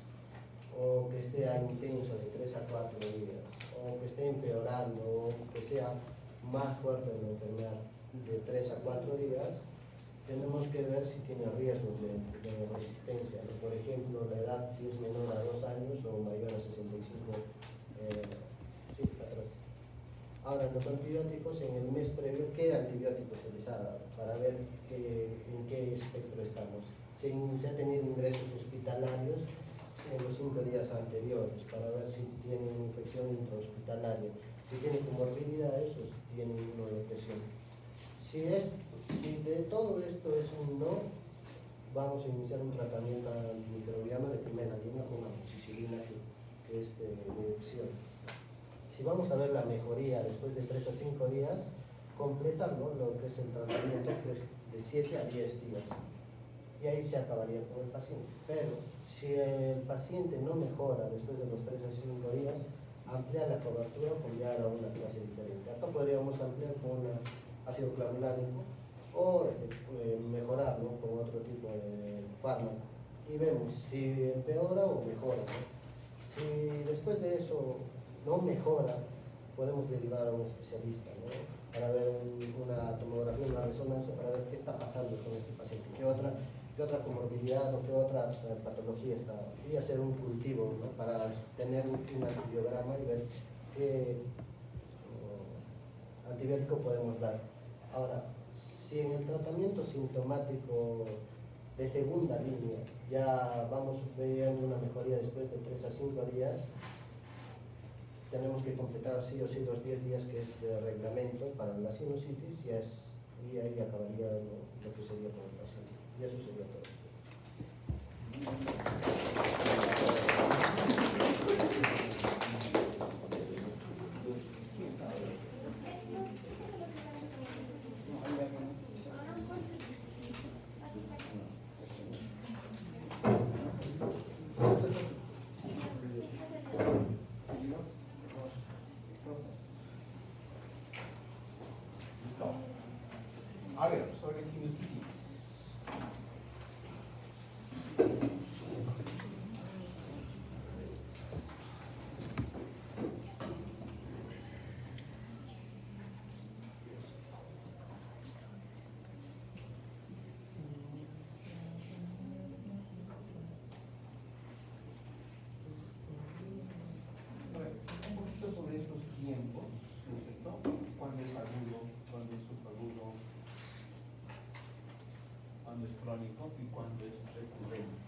o que sea intenso de 3 a 4 días, o que esté empeorando, o que sea más fuerte la enfermedad de 3 a 4 días, tenemos que ver si tiene riesgos de resistencia, ¿no? Por ejemplo, la edad, si es menor a 2 años o mayor a 65 atrás. Ahora, los antibióticos, en el mes previo, ¿qué antibióticos se les ha dado? Para ver en qué espectro estamos. Si se ha tenido ingresos hospitalarios en los 5 días anteriores, para ver si tiene una infección intrahospitalaria. Si tiene comorbilidades o si tiene inmunodepresión. Si de todo esto es un no, vamos a iniciar un tratamiento antimicrobiano de primera línea con amoxicilina, que es de opción. Si vamos a ver la mejoría después de 3 a 5 días, completar, ¿no?, lo que es el tratamiento, que es de 7 a 10 días. Y ahí se acabaría con el paciente. Pero si el paciente no mejora después de los 3 a 5 días, ampliar la cobertura con ya a una clase diferente. Acá podríamos ampliar con un ácido clavulánico o mejorar, ¿no?, con otro tipo de fármaco. Y vemos si empeora o mejora, ¿no? Si después de eso no mejora, podemos derivar a un especialista, ¿no?, para ver una tomografía, una resonancia, para ver qué está pasando con este paciente, qué otra comorbilidad o qué otra patología está, y hacer un cultivo, ¿no?, para tener un antibiograma y ver qué antibiótico podemos dar. Ahora, si en el tratamiento sintomático de segunda línea ya vamos viendo una mejoría después de 3 a 5 días, tenemos que completar sí o sí los 10 días que es de reglamento para la sinusitis, y ahí acabaría lo que sería con el paciente. Y eso sería todo. A ver, sobre sinusitis. Bueno, un poquito sobre estos tiempos, ¿no es cierto? ¿Cuándo es agudo? ¿Cuándo es subagudo? ¿Cuándo es crónico? ¿Y cuándo es recurrente?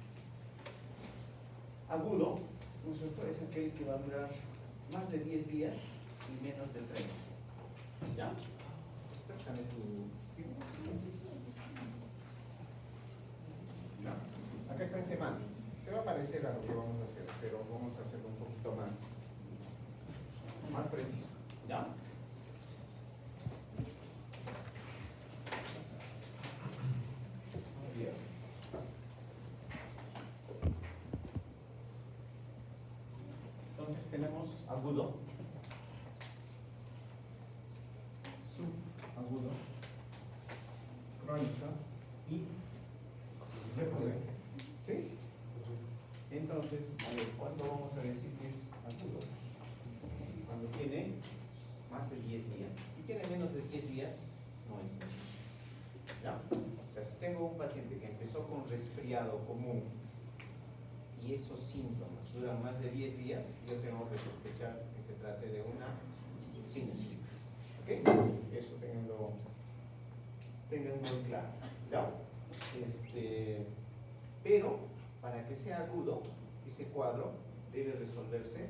Agudo, ¿no es cierto?, es aquel que va a durar más de 10 días y menos de 30. ¿Ya? Préstame tu... ¿no? Acá está en semanas. Se va a parecer a lo que vamos a hacer, pero vamos a hacerlo un poquito más preciso. ¿Ya? Bien. Entonces tenemos agudo, subagudo, crónica y recurrente. ¿Sí? Entonces, a ver, ¿cuándo vamos a decir que es agudo? Cuando tiene más de 10 días. Si tiene menos de 10 días, no es agudo. ¿Ya? O sea, si tengo un paciente que empezó con resfriado común y esos síntomas duran más de 10 días, yo tengo que sospechar que se trate de una sinusitis. ¿Ok? Eso tenganlo muy claro. ¿Ya? Pero para que sea agudo, ese cuadro debe resolverse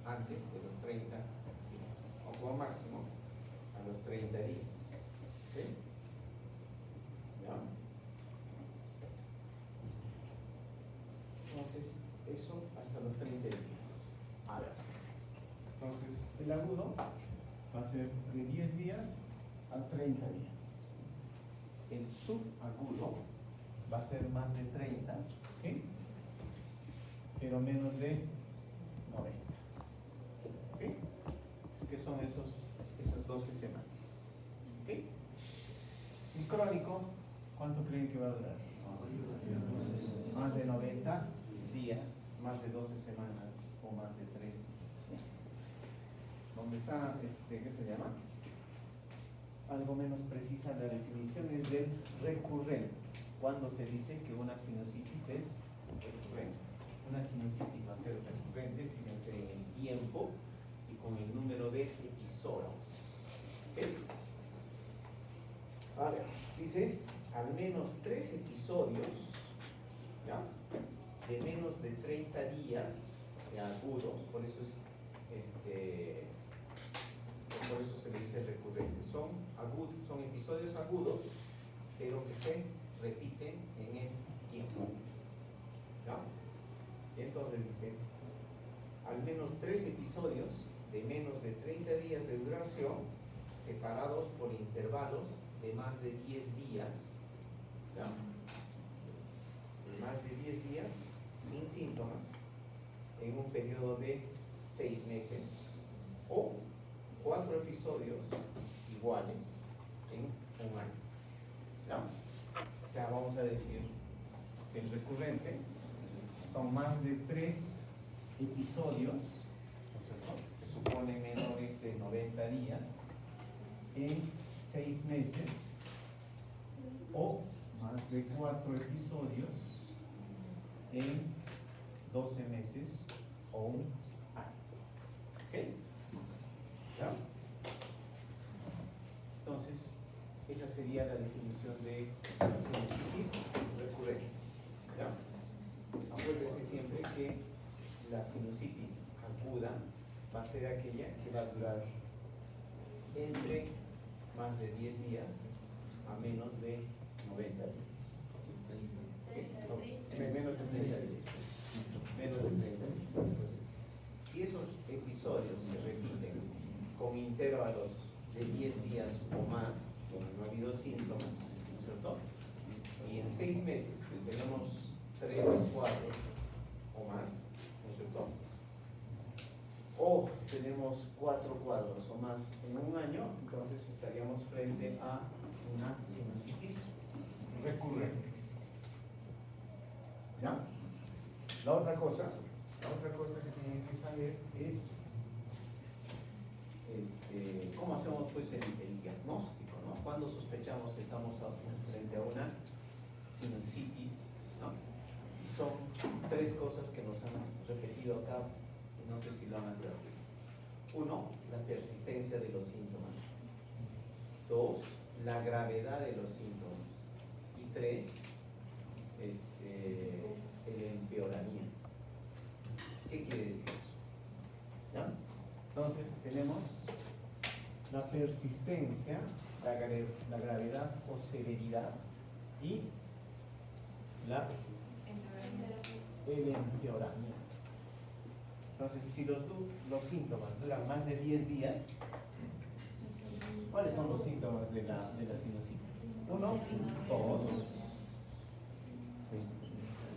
antes de los 30 días, o como máximo a los 30 días. ¿Ok? ¿Ya? Entonces, eso hasta los 30 días. A ver. Entonces, el agudo va a ser de 10 días a 30 días. El subagudo va a ser más de 30, ¿sí? Pero menos de 90. ¿Sí? Que son esas 12 semanas. ¿Ok? Y crónico, ¿cuánto creen que va a durar? Más de 90 días, más de 12 semanas o más de 3 meses. ¿Dónde está, qué se llama? Algo menos precisa la definición es del recurrente. Cuando se dice que una sinusitis es recurrente. Una sinusitis va a ser recurrente, fíjense en el tiempo y con el número de episodios. ¿Ok? A ver, dice al menos 3 episodios, ¿ya? De menos de 30 días, o sea, agudos, por eso se le dice recurrente. Son episodios agudos, pero que se repiten en el tiempo. ¿Ya? Y entonces dice, al menos 3 episodios de menos de 30 días de duración, separados por intervalos de más de 10 días, ¿ya? De más de 10 días sin síntomas, en un periodo de 6 meses, o 4 episodios iguales en un año. ¿Ya? O sea, vamos a decir que el recurrente son más de 3 episodios, ¿no es cierto? Se supone menores de 90 días en 6 meses, o más de 4 episodios en 12 meses o un año. ¿Ok? ¿Ya? Entonces, esa sería la definición de sinusitis recurrente. ¿Ya? Acuérdense siempre que la sinusitis aguda va a ser aquella que va a durar entre más de 10 días a menos de 90 días. No, menos de 30 días. Menos de 30 días. Entonces, si esos episodios se repiten con intervalos de 10 días o más, donde no ha habido síntomas, ¿no es cierto? Si en 6 meses tenemos 3 cuadros o más, ¿no es cierto? O tenemos 4 cuadros o más en un año, entonces estaríamos frente a una sinusitis recurrente. ¿Ya? La otra cosa que tienen que saber es cómo hacemos pues el diagnóstico, ¿no? Cuando sospechamos que estamos frente a una sinusitis, ¿no? Y son 3 cosas que nos han repetido acá, y no sé si lo han advertido. 1, la persistencia de los síntomas. 2, la gravedad de los síntomas. Y 3, el empeoramiento. ¿Qué quiere decir eso? ¿Ya? Entonces tenemos la persistencia, la gravedad o severidad y La el empeoramiento. Entonces, si los síntomas duran más de 10 días, ¿cuáles son los síntomas de la sinusitis? 1, 2,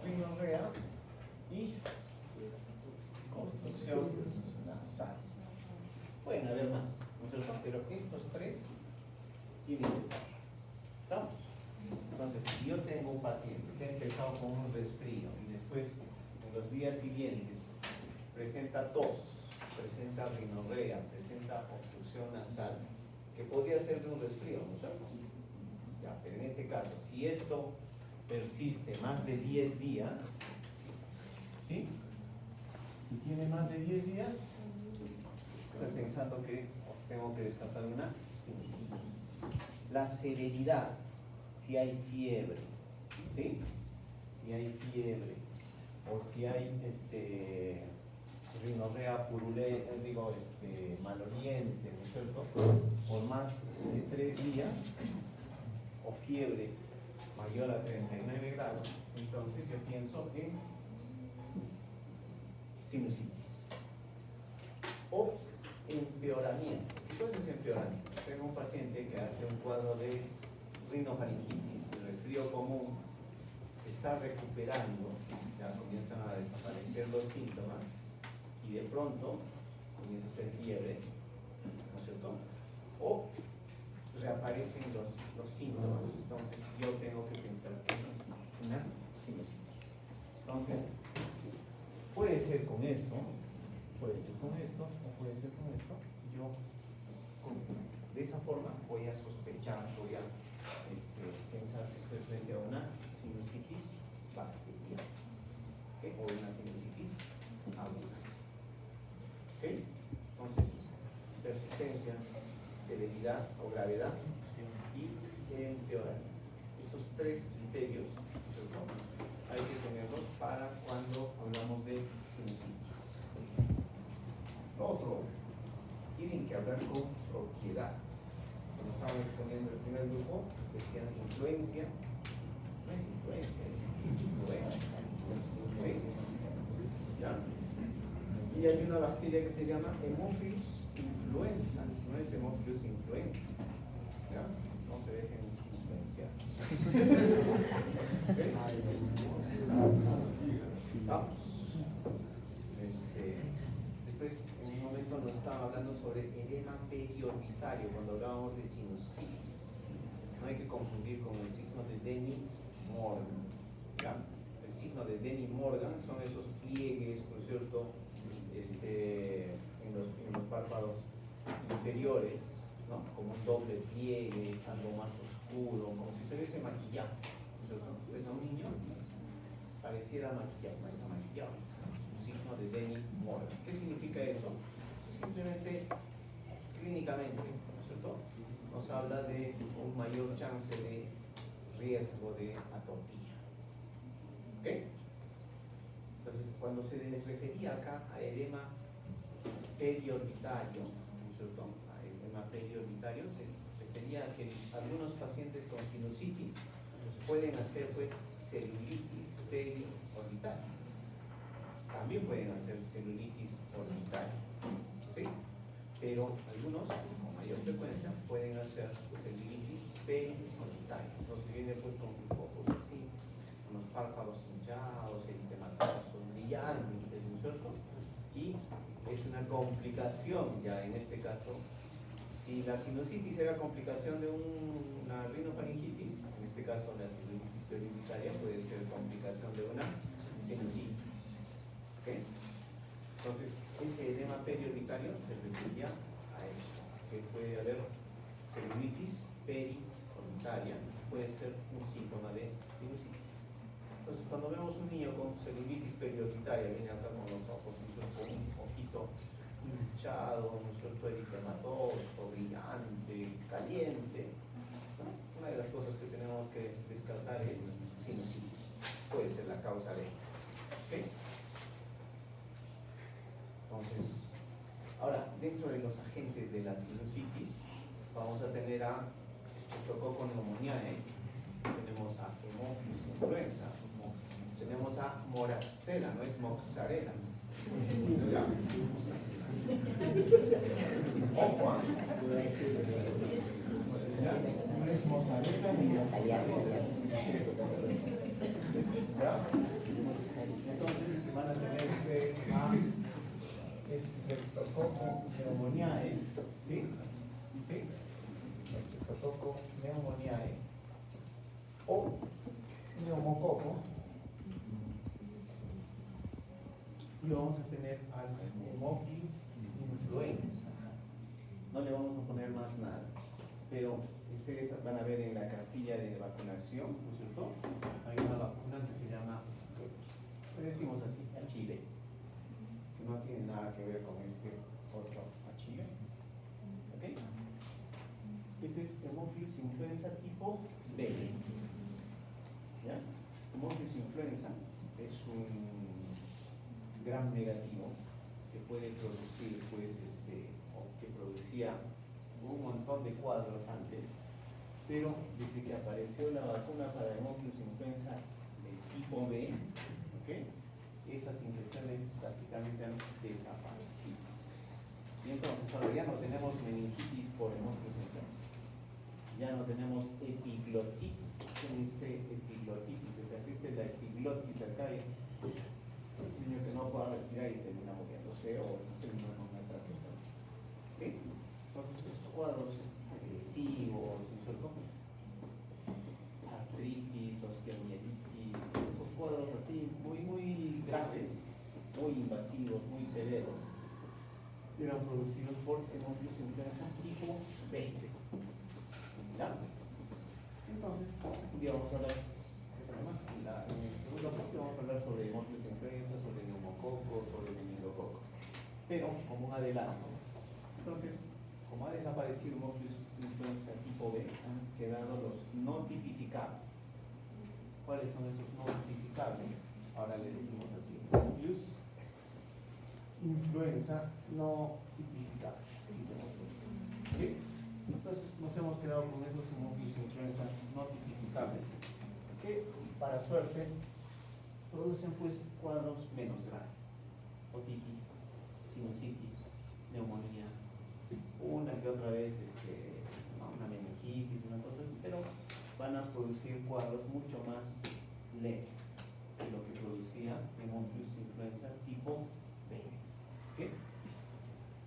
rinorrea y obstrucción nasal. Pueden haber más, ¿no es cierto? Pero estos tres tienen que estar. ¿Estamos? Entonces, si yo tengo un paciente que ha empezado con un resfrío y después, en los días siguientes, presenta tos, presenta rinorrea, presenta obstrucción nasal, que podría ser de un resfrío, ¿no es cierto? Ya, pero en este caso, si esto persiste más de 10 días, ¿sí? Si tiene más de 10 días, estoy pensando que tengo que descartar una sinusitis. La severidad, si hay fiebre, ¿sí? Si hay fiebre, o si hay rinorrea maloliente, ¿no es cierto? Por más de 3 días, o fiebre mayor a 39 grados, entonces yo pienso en sinusitis. O empeoramiento. ¿Qué cosa es empeoramiento? Tengo un paciente que hace un cuadro de rinofaringitis, de resfrío común, se está recuperando, ya comienzan a desaparecer los síntomas y de pronto comienza a ser fiebre, ¿no es cierto? O reaparecen los síntomas, entonces yo tengo que pensar en una sinusitis. Entonces, puede ser con esto, o puede ser con esto. Yo de esa forma voy a sospechar, voy a pensar que esto es frente a una sinusitis bacteriana, ¿okay? O una sinusitis aguda. ¿Okay? Entonces, persistencia, severidad o gravedad y empeoramiento. Esos tres criterios, ¿no? Hay que tenerlos para cuando hablamos de sinusitis. Lo otro, tienen que hablar con propiedad. Cuando estaban exponiendo el primer grupo, decían influencia. No es influencia, es influencia. ¿Sí? ¿Ya? Y hay una bacteria que se llama Haemophilus influenza, no es Haemophilus influenza. ¿Ya? No se dejen influenciar. ¿Okay? Vamos. Después, en un momento nos estaba hablando sobre edema periorbitario cuando hablábamos de sinusitis. No hay que confundir con el signo de Denny-Morgan. ¿Ya? El signo de Denny-Morgan son esos pliegues, ¿no es cierto?, en los párpados inferiores, ¿no? Como un doble pliegue, algo más oscuro, como si se hubiese maquillado, ¿no es cierto? ¿Ves a un niño? Pareciera maquillado, no está maquillado, es un signo de Denny-Morgan. ¿Qué significa eso? Simplemente, clínicamente, ¿no es cierto?, nos habla de un mayor chance de riesgo de atopía. ¿Ok? Entonces, cuando se les refería acá a edema periorbitario, ¿no es cierto?, a edema periorbitario, se refería a que algunos pacientes con sinusitis pueden hacer, pues, celulitis periorbitaria. También pueden hacer celulitis orbitaria, ¿sí? Pero algunos, con mayor frecuencia, pueden hacer celulitis periorbitaria. Entonces viene, pues, con sus ojos así, con los párpados hinchados, eritematosos, brillantes, ¿no es cierto? Y es una complicación, ya en este caso, si la sinusitis era complicación de una rinofaringitis, en este caso la sinusitis periorbitaria puede ser complicación de una sinusitis. ¿Okay? Entonces, ese edema periorbitario se refería a eso, que puede haber celulitis periorbitaria, puede ser un síntoma de sinusitis. Entonces, cuando vemos un niño con celulitis periorbitaria, viene acá con los ojos, con un ojito hinchado, un cierto eritematoso, brillante, caliente, ¿no? Una de las cosas que tenemos que descartar es sinusitis. Puede ser la causa de. ¿Okay? Entonces, ahora, dentro de los agentes de la sinusitis, vamos a tener a Streptococcus pneumoniae, tenemos a Haemophilus influenza, a moraxela, no es mozzarella. Ojo, ¿ah? ¿Ya? No es mozzarella ni mozzarella. ¿Ya? Entonces van a tener ustedes a Streptococcus pneumoniae, ¿sí? ¿Sí? Streptococcus pneumoniae o neumococo, y vamos a tener al Haemophilus influenza. No le vamos a poner más nada, pero ustedes van a ver en la cartilla de vacunación, ¿no es cierto? Hay una vacuna que se llama, le decimos así, Achille, que no tiene nada que ver con este otro Achille. ¿Ok? Este es Haemophilus influenza tipo B. ¿Ya? Haemophilus influenza es un gran negativo que puede producir, pues, o que producía un montón de cuadros antes, pero desde que apareció la vacuna para Haemophilus influenza de tipo B, ¿okay? Esas infecciones prácticamente han desaparecido. Y entonces ahora ya no tenemos meningitis por Haemophilus influenza, ya no tenemos epiglotitis. ¿Qué dice epiglotitis? Que se afecte la epiglotis acá y un niño que no pueda respirar y termina muriéndose o termina con una traqueotomía. ¿Sí? Entonces esos cuadros agresivos, ¿no es cierto? Artritis, osteomielitis, esos cuadros así muy graves, muy invasivos, muy severos, eran producidos por Haemophilus influenza tipo 20. ¿Ya? Entonces, un día vamos a hablar, en el segundo bloque vamos a hablar sobre Haemophilus influenza, sobre neumococo, sobre meningococo, pero como un adelanto. Entonces, como ha desaparecido Haemophilus influenza tipo B, han quedado los no tipificables. ¿Cuáles son esos no tipificables? Ahora le decimos así: Haemophilus influenza no tipificable. Así lo hemos puesto. ¿Okay? Entonces nos hemos quedado con esos Haemophilus influenza no tipificables, que para suerte producen pues cuadros menos graves: otitis, sinusitis, neumonía, una que otra vez una meningitis, una cosa así, pero van a producir cuadros mucho más leves de lo que producía Haemophilus influenza tipo B. ¿Okay?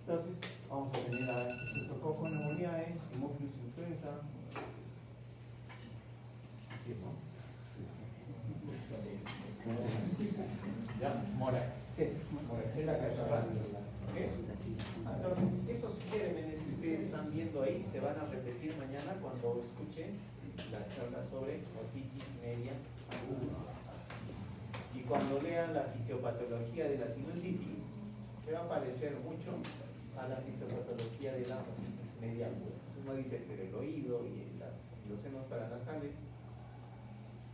Entonces vamos a tener a Streptococcus pneumoniae, Haemophilus influenza, así es, ¿no? Ya, moraxela cachorralis. ¿Okay? Entonces, esos gérmenes que ustedes están viendo ahí se van a repetir mañana cuando escuchen la charla sobre otitis media aguda. Y cuando lean la fisiopatología de la sinusitis, se va a parecer mucho a la fisiopatología de la otitis media aguda. Uno dice, pero el oído y los senos paranasales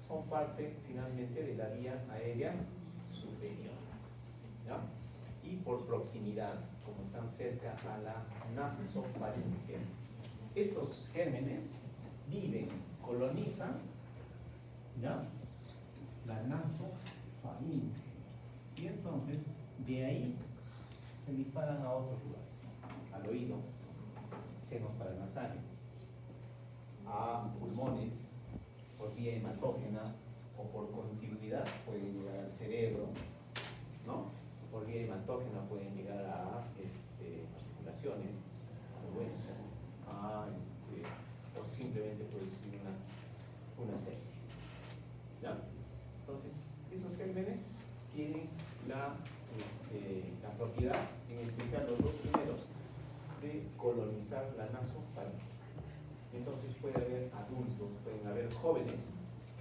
son parte finalmente de la vía aérea superior, ¿ya? Y por proximidad, como están cerca a la nasofaringe, estos gérmenes viven, colonizan, ¿ya?, la nasofaringe, y entonces de ahí se disparan a otros lugares: al oído, senos paranasales, a pulmones, por vía hematógena, o por continuidad pueden llegar al cerebro, ¿no? Por vía hematógena pueden llegar a articulaciones, a huesos, o simplemente producir una sepsis. ¿Ya? Entonces, esos gérmenes tienen la propiedad, en especial los dos primeros, de colonizar la nasofaringe. Entonces puede haber adultos, pueden haber jóvenes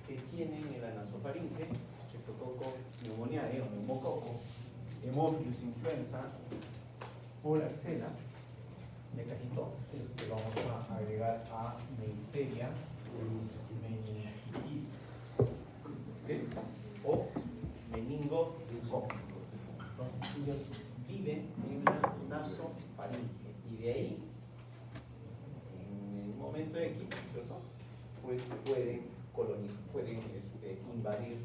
que tienen en la nasofaringe Streptococcus pneumoniae o neumococo, Haemophilus influenza, moraxela, de casi todo. Vamos a agregar a Neisseria meningitis, ¿okay?, o meningococo. Entonces ellos viven en la nasofaringe y de ahí, en el momento X, ¿cierto?, pues pueden colonizar, pueden invadir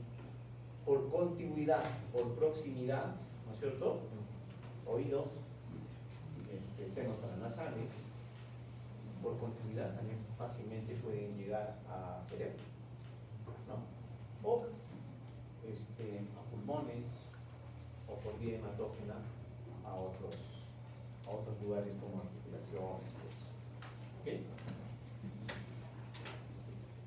por contigüidad, por proximidad, ¿no es cierto? Oídos, senos paranasales, por contigüidad también fácilmente pueden llegar a cerebro, ¿no? O a pulmones, o por vía hematógena a otros lugares como articulaciones. ¿Ok?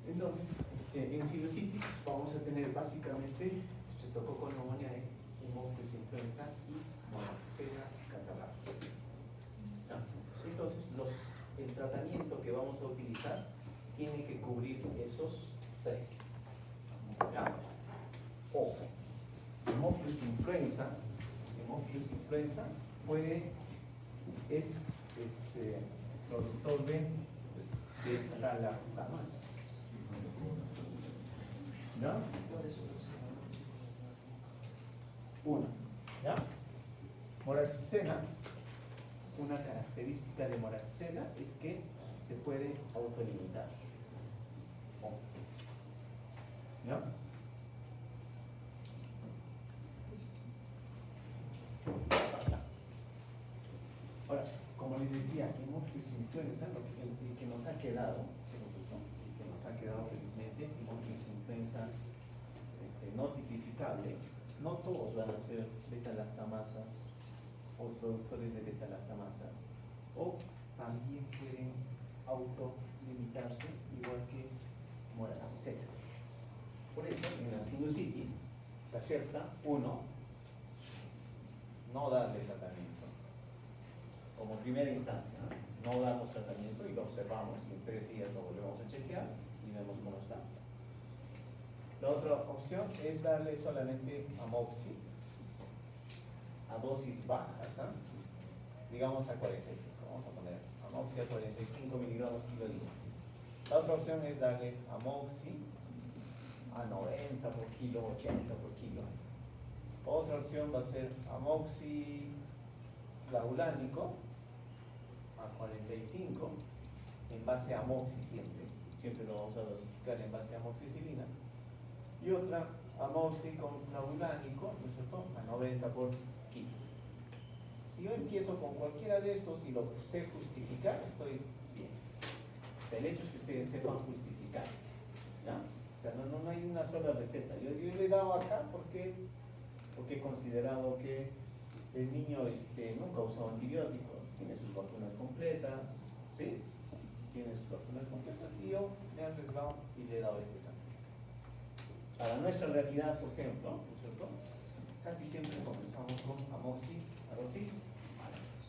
Entonces, en sinusitis vamos a tener básicamente streptococcus Haemophilus influenza y moraxella catarrhalis. ¿Ya? Entonces, el tratamiento que vamos a utilizar tiene que cubrir esos tres. ¿Ya? Ojo, Haemophilus influenza es productor de galactamasas. ¿Ya? Uno. ¿Ya? Moraxella, una característica de moraxella es que se puede autolimitar. ¿Ya? Ahora, como les decía, Haemophilus influenza, el que nos ha quedado, felizmente, Haemophilus influenza no tipificable, no todos van a ser beta-lactamasas o productores de beta-lactamasas, o también pueden autolimitarse igual que moraxella. Por eso, en la sinusitis se acepta, uno, no darle tratamiento, como primera instancia, no damos tratamiento y lo observamos y en 3 días lo volvemos a chequear y vemos cómo está. La otra opción es darle solamente amoxi a dosis bajas, digamos a 45, vamos a poner amoxi a 45 miligramos kilo día. La otra opción es darle amoxi a 90 por kilo, 80 por kilo. Otra opción va a ser amoxi clavulánico a 45 en base a amoxi siempre lo vamos a dosificar en base a amoxicilina, y otra amoxi con clavulánico, ¿no es cierto?, a 90 por kilo. Si yo empiezo con cualquiera de estos y lo sé justificar, estoy bien. O sea, el hecho es que ustedes sepan justificar, ¿ya? O sea, no hay una sola receta. Yo le he dado acá porque he considerado que el niño nunca ha usado antibióticos, tiene sus vacunas completas, ¿sí? Tiene sus vacunas completas y yo me he arriesgado y le he dado este cambio. Para nuestra realidad, por ejemplo, ¿no es cierto?, casi siempre comenzamos con amoxi a dosis altas.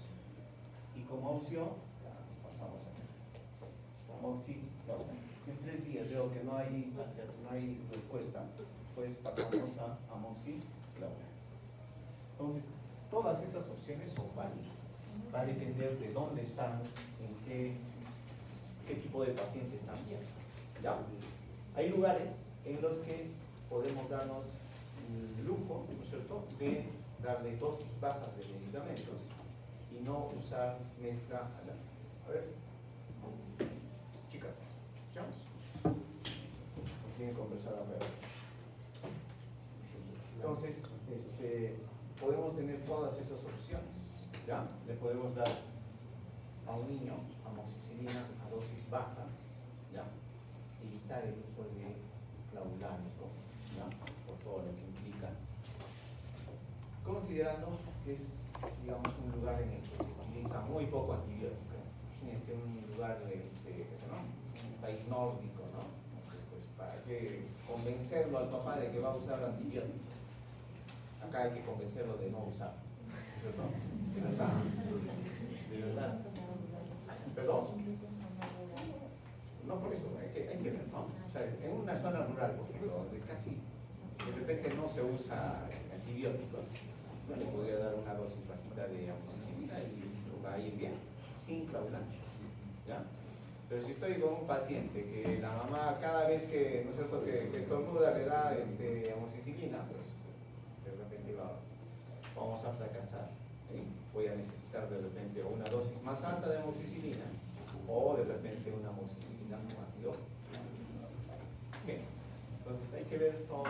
Y como opción, nos pasamos acá. Amoxi, si en 3 días veo que no hay respuesta, pues pasamos a amoxi clavulánico. Entonces, todas esas opciones son válidas. Va a depender de dónde están, en qué tipo de paciente están viendo. ¿Ya? Hay lugares en los que podemos darnos el lujo, ¿no es cierto?, de darle dosis bajas de medicamentos y no usar mezcla aláctica. A ver, chicas, ¿escuchamos? ¿Quieren conversar a ver? Entonces, podemos tener todas esas opciones, ¿ya? Le podemos dar a un niño amoxicilina a dosis bajas, ¿ya? Evitar el uso de clavulánico, ¿ya?, por todo lo que implica. Considerando que es, digamos, un lugar en el que se utiliza muy poco antibiótico. Imagínense un lugar, un país nórdico, ¿no? Pues para que convencerlo al papá de que va a usar antibióticos. Acá hay que convencerlo de no usar. ¿Verdad? De verdad. De verdad. ¿Perdón? No, por eso, hay que ver, ¿no? O sea, en una zona rural, por ejemplo, donde casi de repente no se usa antibióticos, yo le podría dar una dosis bajita de amoxicilina y va a ir bien, sin clavulánico, ¿ya? Pero si estoy con un paciente que la mamá cada vez que, ¿no es cierto?, que estornuda le da amoxicilina, pues de repente vamos a fracasar. Voy a necesitar de repente una dosis más alta de amoxicilina o de repente una amoxicilina con ácido. ¿Okay? Entonces hay que ver todos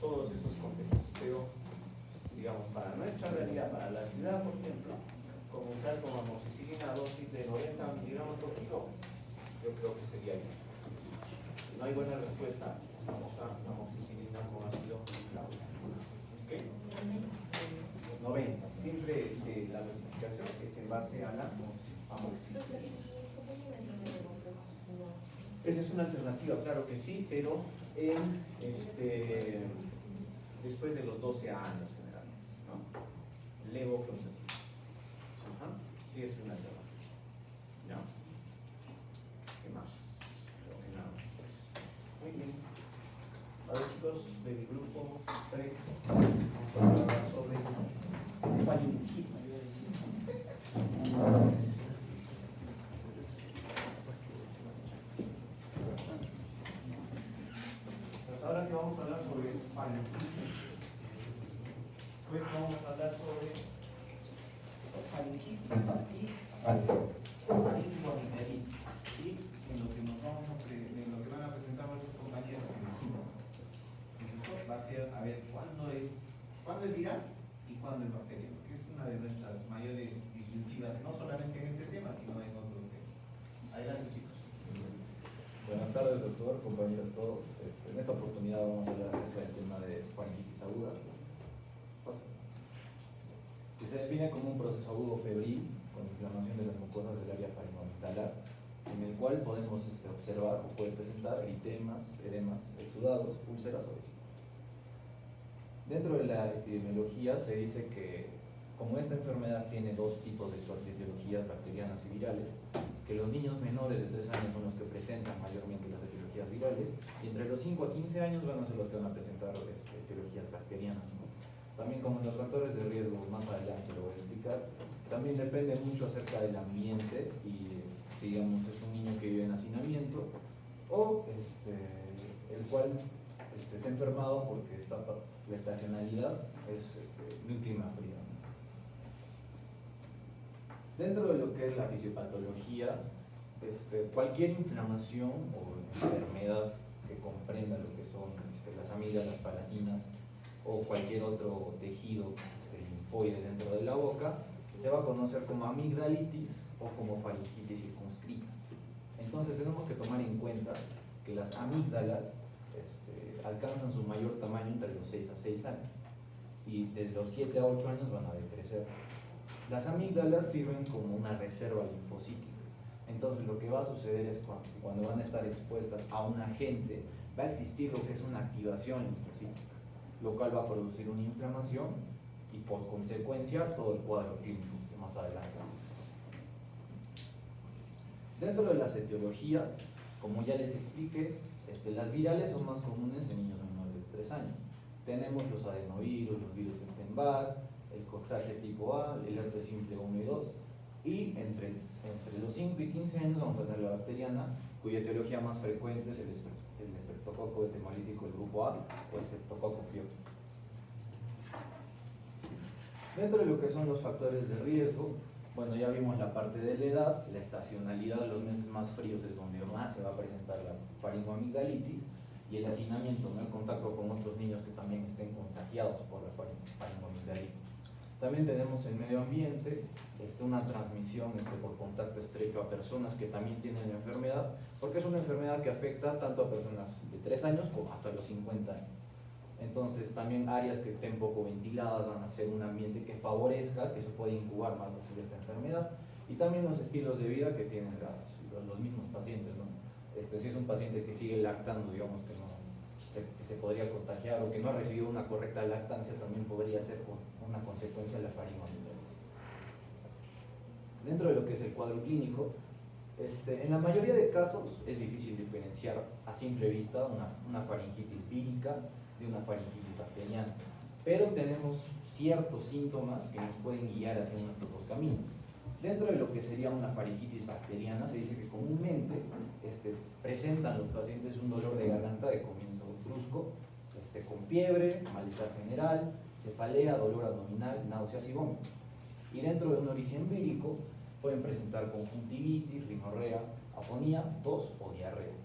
todos esos contextos, pero digamos, para nuestra realidad, para la ciudad, por ejemplo, comenzar con amoxicilina dosis de 90 miligramos por kilo, yo creo que sería bien. Si no hay buena respuesta, pasamos a amoxicilina con ácido clorhídrico. ¿Ok? 90. Siempre la dosificación es en base a la amoxicilina. Esa es una alternativa, claro que sí, pero después de los 12 años generalmente, ¿no? Levofloxacina. Sí, es una alternativa. ¿No? ¿Qué más? Creo que nada más. Muy bien. Ahora chicos, del grupo 3, vamos a hablar sobre faringitis. Ahora que vamos a hablar sobre faringitis, pues vamos a hablar sobre faringitis y faringoamigdalitis. Y en lo que van a presentar nuestros compañeros va a ser a ver cuándo es viral y cuándo es bacteriano, que es una de nuestras mayores disyuntivas, no solamente en este tema, sino en otros temas. Adelante chicos. Buenas tardes, doctor, compañeros todos. En esta oportunidad vamos a hablar acerca del tema de faringitis aguda, que se define como un proceso agudo febril con inflamación de las mucosas del área faringoamigdalar, en el cual podemos observar o puede presentar eritemas, edemas, exudados, úlceras o vesículas. Dentro de la epidemiología se dice que como esta enfermedad tiene dos tipos de etiologías bacterianas y virales, que los niños menores de 3 años son los que presentan mayormente las etiologías virales, y entre los 5 a 15 años van a ser los que van a presentar etiologías bacterianas, ¿no? También como los factores de riesgo, más adelante lo voy a explicar, también depende mucho acerca del ambiente, y digamos es un niño que vive en hacinamiento, o el cual se ha enfermado porque la estacionalidad es de un clima frío, ¿no? Dentro de lo que es la fisiopatología, cualquier inflamación o enfermedad que comprenda lo que son las amígdalas palatinas o cualquier otro tejido linfoide dentro de la boca, se va a conocer como amigdalitis o como faringitis circunscrita. Entonces tenemos que tomar en cuenta que las amígdalas alcanzan su mayor tamaño entre los 6 a 6 años y de los 7 a 8 años van a decrecer. Las amígdalas sirven como una reserva linfocítica. Entonces lo que va a suceder es cuando van a estar expuestas a un agente, va a existir lo que es una activación linfocítica, lo cual va a producir una inflamación y por consecuencia todo el cuadro clínico que más adelante. Dentro de las etiologías, como ya les expliqué, las virales son más comunes en niños menores de 3 años. Tenemos los adenovirus, los virus Epstein-Barr, el coxsackie tipo A, el herpes simple 1 y 2, y entre los 5 y 15 años vamos a tener la bacteriana, cuya etiología más frecuente es el estreptococo etemolítico del grupo A o estreptococo pyogenes. Dentro de lo que son los factores de riesgo, bueno, ya vimos la parte de la edad, la estacionalidad, los meses más fríos es donde más se va a presentar la faringoamigdalitis, y el hacinamiento, ¿no? El contacto con otros niños que también estén contagiados por la faringoamigdalitis. También tenemos el medio ambiente, una transmisión por contacto estrecho a personas que también tienen la enfermedad, porque es una enfermedad que afecta tanto a personas de 3 años como hasta los 50 años. Entonces también áreas que estén poco ventiladas van a ser un ambiente que favorezca que se pueda incubar más fácil esta enfermedad, y también los estilos de vida que tienen los mismos pacientes, ¿no? Si es un paciente que sigue lactando, digamos que se podría contagiar, o que no ha recibido una correcta lactancia, también podría ser una consecuencia de la faringoamigdalitis. Dentro de lo que es el cuadro clínico, en la mayoría de casos es difícil diferenciar a simple vista una faringitis vírica de una faringitis bacteriana, pero tenemos ciertos síntomas que nos pueden guiar hacia unos pocos caminos. Dentro de lo que sería una faringitis bacteriana, se dice que comúnmente presentan los pacientes un dolor de garganta de comienzo brusco, con fiebre, malestar general, cefalea, dolor abdominal, náuseas y vómitos. Y dentro de un origen vírico pueden presentar conjuntivitis, rinorrea, afonía, tos o diarrea.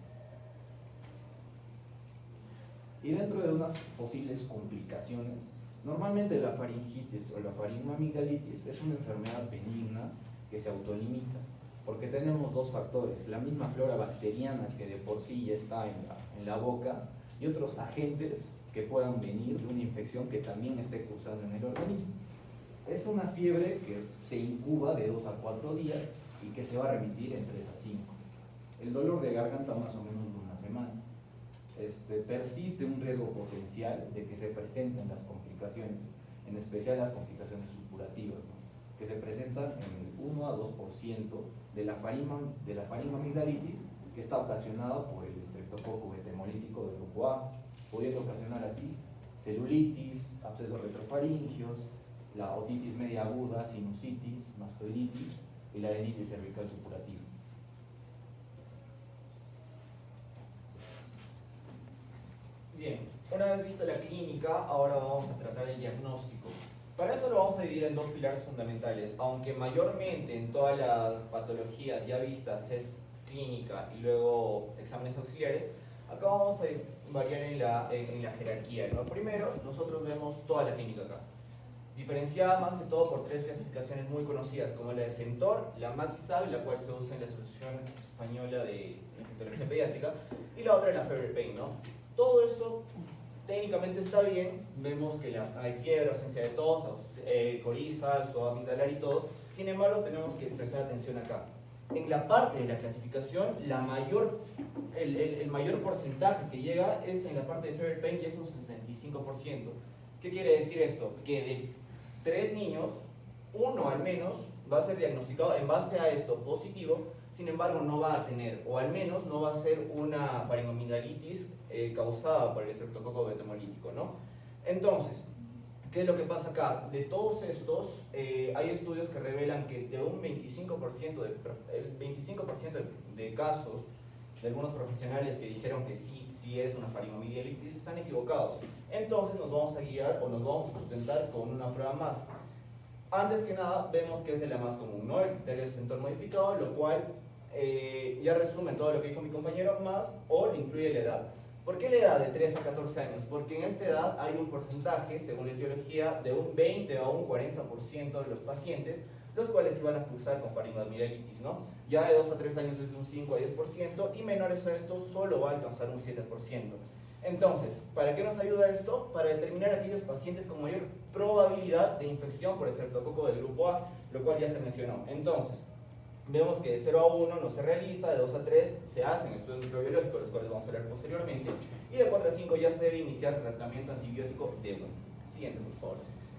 Y dentro de unas posibles complicaciones, normalmente la faringitis o la faringoamigdalitis es una enfermedad benigna que se autolimita, porque tenemos dos factores, la misma flora bacteriana que de por sí ya está en la boca y otros agentes que puedan venir de una infección que también esté cursando en el organismo. Es una fiebre que se incuba de 2 a 4 días y que se va a remitir en 3 a 5. El dolor de garganta más o menos de una semana. Persiste un riesgo potencial de que se presenten las complicaciones, en especial las complicaciones supurativas, ¿no?, que se presentan en el 1 a 2% de la faringoamigdalitis, que está ocasionada por el estreptococo betemolítico del grupo A, pudiendo ocasionar así celulitis, abscesos retrofaringios, la otitis media aguda, sinusitis, mastoiditis y la adenitis cervical supurativa. Bien, una vez visto la clínica, ahora vamos a tratar el diagnóstico. Para eso lo vamos a dividir en dos pilares fundamentales, aunque mayormente en todas las patologías ya vistas es clínica y luego exámenes auxiliares. Acá vamos a variar en la jerarquía, ¿no? Primero, nosotros vemos toda la clínica acá, diferenciada más que todo por 3 clasificaciones muy conocidas, como la de Centor, la MATISAL, la cual se usa en la Asociación Española de Infectología Pediátrica, y la otra es la Fever Pain, ¿no? Todo esto técnicamente está bien, vemos que hay fiebre, ausencia de tos, coriza, estado amigdalar y todo. Sin embargo, tenemos que prestar atención acá. En la parte de la clasificación, el mayor porcentaje que llega es en la parte de Fever Pain y es un 65%. ¿Qué quiere decir esto? Que de 3 niños, 1 al menos va a ser diagnosticado en base a esto positivo, sin embargo no va a tener, o al menos no va a ser una faringoamigdalitis causada por el estreptococo betemolítico, ¿no? Entonces, ¿qué es lo que pasa acá? De todos estos, hay estudios que revelan que de un 25% de casos de algunos profesionales que dijeron que sí es una faringoamigdalitis están equivocados. Entonces nos vamos a guiar o nos vamos a sustentar con una prueba más. Antes que nada, vemos que es de la más común, ¿no? El criterio de Centor modificado, lo cual ya resume todo lo que dijo mi compañero, más o le incluye la edad. ¿Por qué la edad de 3 a 14 años? Porque en esta edad hay un porcentaje, según la etiología, de un 20 a un 40% de los pacientes, los cuales se van a cursar con faringoamigdalitis, ¿no? Ya de 2 a 3 años es de un 5 a 10% y menores a esto solo va a alcanzar un 7%. Entonces, ¿para qué nos ayuda esto? Para determinar aquellos pacientes con mayor probabilidad de infección por estreptococo del grupo A, lo cual ya se mencionó. Entonces, vemos que de 0 a 1 no se realiza, de 2 a 3 se hacen estudios microbiológicos, los cuales vamos a hablar posteriormente, y de 4 a 5 ya se debe iniciar tratamiento antibiótico de 1. Siguiente, por favor.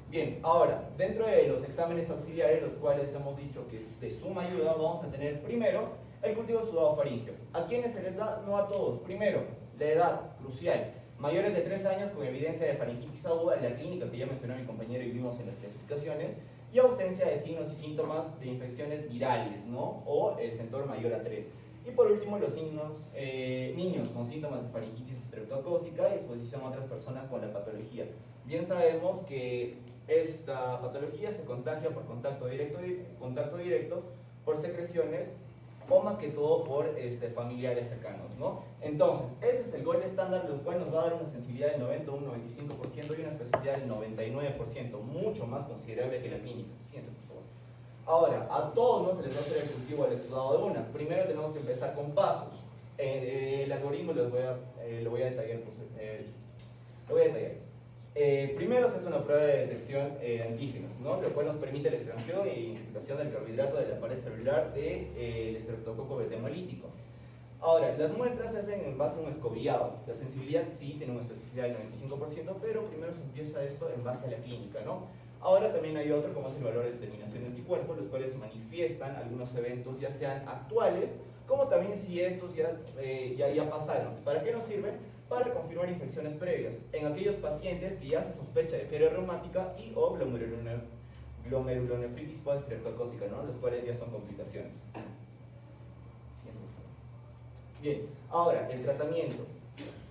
Bien, ahora, dentro de los exámenes auxiliares, los cuales hemos dicho que es de suma ayuda, vamos a tener primero el cultivo sudado faríngeo. ¿A quiénes se les da? No a todos. Primero, la edad, crucial. Mayores de 3 años con evidencia de faringitis aguda, la clínica que ya mencionó mi compañero y vimos en las clasificaciones, y ausencia de signos y síntomas de infecciones virales, ¿no? O el Centor mayor a 3. Y por último, los niños con síntomas de faringitis estreptocócica y exposición a otras personas con la patología. Bien sabemos que esta patología se contagia por contacto directo por secreciones o más que todo por familiares cercanos, ¿no? Entonces, este es el gold estándar, lo cual nos va a dar una sensibilidad del 90 a un 95% y una especificidad del 99%, mucho más considerable que la clínica. Siguiente, por favor. Ahora, a todos no se les va a hacer el cultivo del exudado de una. Primero tenemos que empezar con pasos. El algoritmo lo voy a detallar. Primero se hace una prueba de detección de antígenos, ¿no? Lo cual nos permite la extracción e identificación del carbohidrato de la pared celular del estreptococo betemolítico. Ahora, las muestras se hacen en base a un escobillado. La sensibilidad sí tiene una especificidad del 95%, pero primero se empieza esto en base a la clínica, ¿no? Ahora también hay otro, como es el valor de determinación de anticuerpos, los cuales manifiestan algunos eventos, ya sean actuales, como también si estos ya pasaron. ¿Para qué nos sirve? Para confirmar infecciones previas en aquellos pacientes que ya se sospecha de fiebre reumática y o glomerulonefritis postestreptocócica, ¿no? Los cuales ya son complicaciones. Bien, ahora, el tratamiento.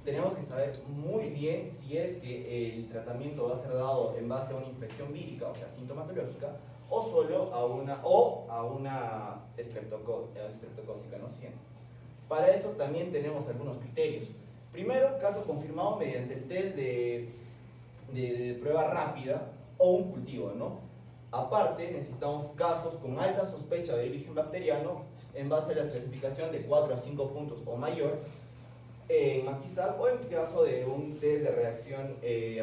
Tenemos que saber muy bien si es que el tratamiento va a ser dado en base a una infección vírica, o sea, sintomatológica, o solo a una estreptocócica, ¿no? Para esto también tenemos algunos criterios. Primero, caso confirmado mediante el test de prueba rápida o un cultivo, ¿no? Aparte, necesitamos casos con alta sospecha de origen bacteriano en base a la clasificación de 4 a 5 puntos o mayor en Maquisac, o en caso de un test de reacción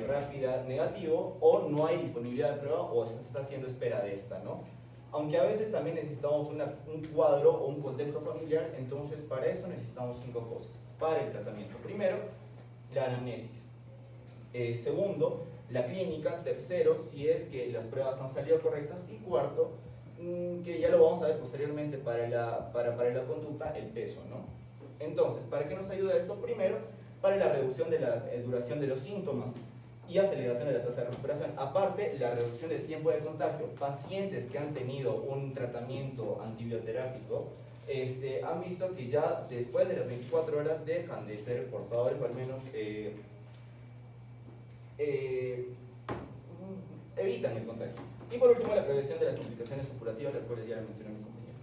rápida negativo, o no hay disponibilidad de prueba o se está haciendo espera de esta, ¿no? Aunque a veces también necesitamos un cuadro o un contexto familiar, entonces para eso necesitamos 5 cosas para el tratamiento. Primero, la anamnesis. Segundo, la clínica. Tercero, si es que las pruebas han salido correctas. Y cuarto, que ya lo vamos a ver posteriormente para la conducta, el peso, ¿no? Entonces, ¿para qué nos ayuda esto? Primero, para la reducción de la duración de los síntomas y aceleración de la tasa de recuperación. Aparte, la reducción del tiempo de contagio. Pacientes que han tenido un tratamiento antibioterápico han visto que ya después de las 24 horas dejan de ser portadores, o al menos evitan el contagio. Y por último, la prevención de las complicaciones supurativas, las cuales ya la mencioné mi compañero.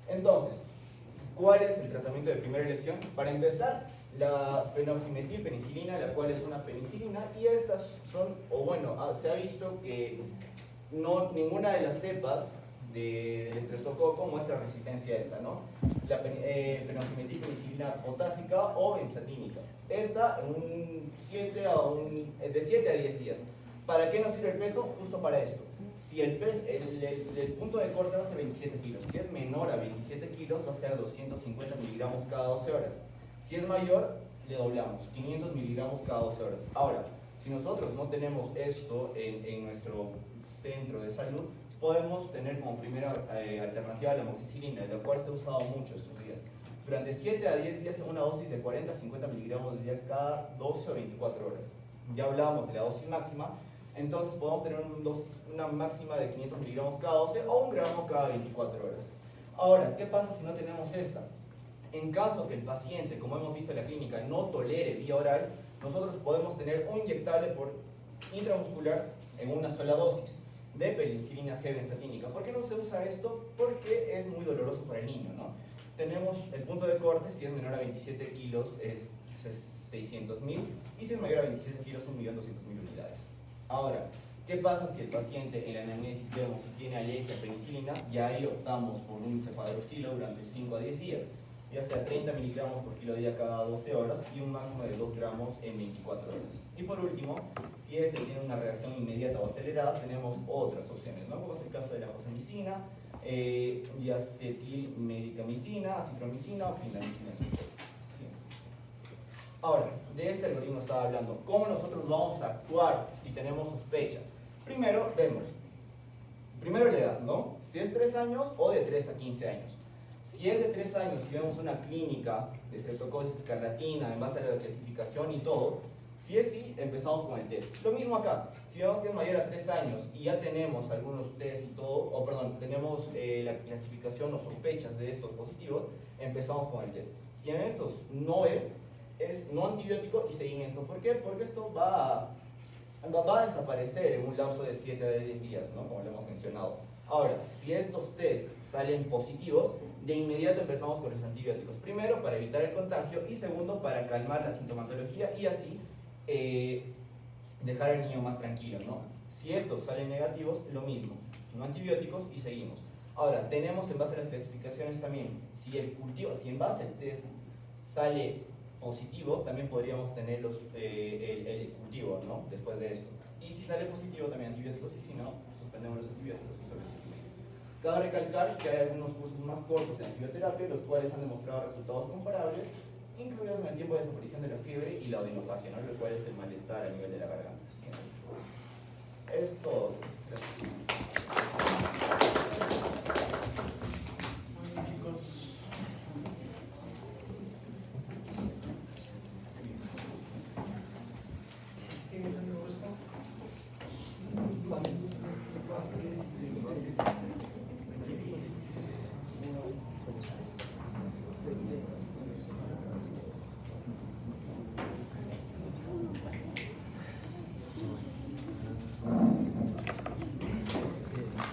Entonces, ¿cuál es el tratamiento de primera elección? Para empezar, la fenoximetilpenicilina, la cual es una penicilina, y estas son, o bueno, se ha visto que ninguna de las cepas del estreptococo muestra resistencia a esta, ¿no? La fenoximetilpenicilina potásica o benzatínica. Esta de 7 a 10 días. ¿Para qué nos sirve el peso? Justo para esto. Si el punto de corte va a ser 27 kilos, si es menor a 27 kilos va a ser 250 miligramos cada 12 horas. Si es mayor, le doblamos, 500 miligramos cada 12 horas. Ahora, si nosotros no tenemos esto en nuestro centro de salud, podemos tener como primera alternativa la amoxicilina, la cual se ha usado mucho estos días. Durante 7 a 10 días en una dosis de 40 a 50 miligramos de día cada 12 o 24 horas. Ya hablábamos de la dosis máxima, entonces podemos tener una máxima de 500 miligramos cada 12 o 1 gramo cada 24 horas. Ahora, ¿qué pasa si no tenemos esta? En caso que el paciente, como hemos visto en la clínica, no tolere vía oral, nosotros podemos tener un inyectable por intramuscular en una sola dosis de penicilina G benzatínica. ¿Por qué no se usa esto? Porque es muy doloroso para el niño, ¿no? Tenemos el punto de corte, si es menor a 27 kilos es 600.000 y si es mayor a 27 kilos 1.200.000 unidades. Ahora, ¿qué pasa si el paciente en la anamnesis vemos si tiene alergia a penicilina? Ya ahí optamos por un cefadroxilo durante 5 a 10 días, ya sea 30 miligramos por kilo día cada 12 horas y un máximo de 2 gramos en 24 horas. Y por último, si este tiene una reacción inmediata o acelerada, tenemos otras opciones, ¿no? Como es el caso de la josamicina, diacetilmedicamicina, acitromicina o clindamicina. Sí. Ahora, de este algoritmo estaba hablando. ¿Cómo nosotros vamos a actuar si tenemos sospecha? Primero, vemos. Primero la edad, ¿no? Si es 3 años o de 3 a 15 años. Si es de 3 años y vemos una clínica de Streptococcus escarlatina en base a la clasificación y todo, si es sí, empezamos con el test. Lo mismo acá, si vemos que es mayor a 3 años y ya tenemos algunos test y todo, o perdón, tenemos la clasificación o sospechas de estos positivos, empezamos con el test. Si en estos no es no antibiótico y seguimiento. ¿Por qué? Porque esto va a desaparecer en un lapso de 7 a 10 días, ¿no? Como lo hemos mencionado. Ahora, si estos test salen positivos, de inmediato empezamos con los antibióticos. Primero, para evitar el contagio y segundo, para calmar la sintomatología y así dejar al niño más tranquilo, ¿no? Si estos salen negativos, lo mismo, no antibióticos y seguimos. Ahora, tenemos en base a las clasificaciones también, si en base al test sale positivo, también podríamos tener el cultivo, ¿no? Después de esto. Y si sale positivo, también antibióticos, y si no, suspendemos los antibióticos. Cabe recalcar que hay algunos cursos más cortos de antibioterapia, los cuales han demostrado resultados comparables, incluidos en el tiempo de desaparición de la fiebre y la odinofagia, ¿no? Lo cual es el malestar a nivel de la garganta. ¿Sí? Es todo. Gracias. ¿Tienes el respuesta?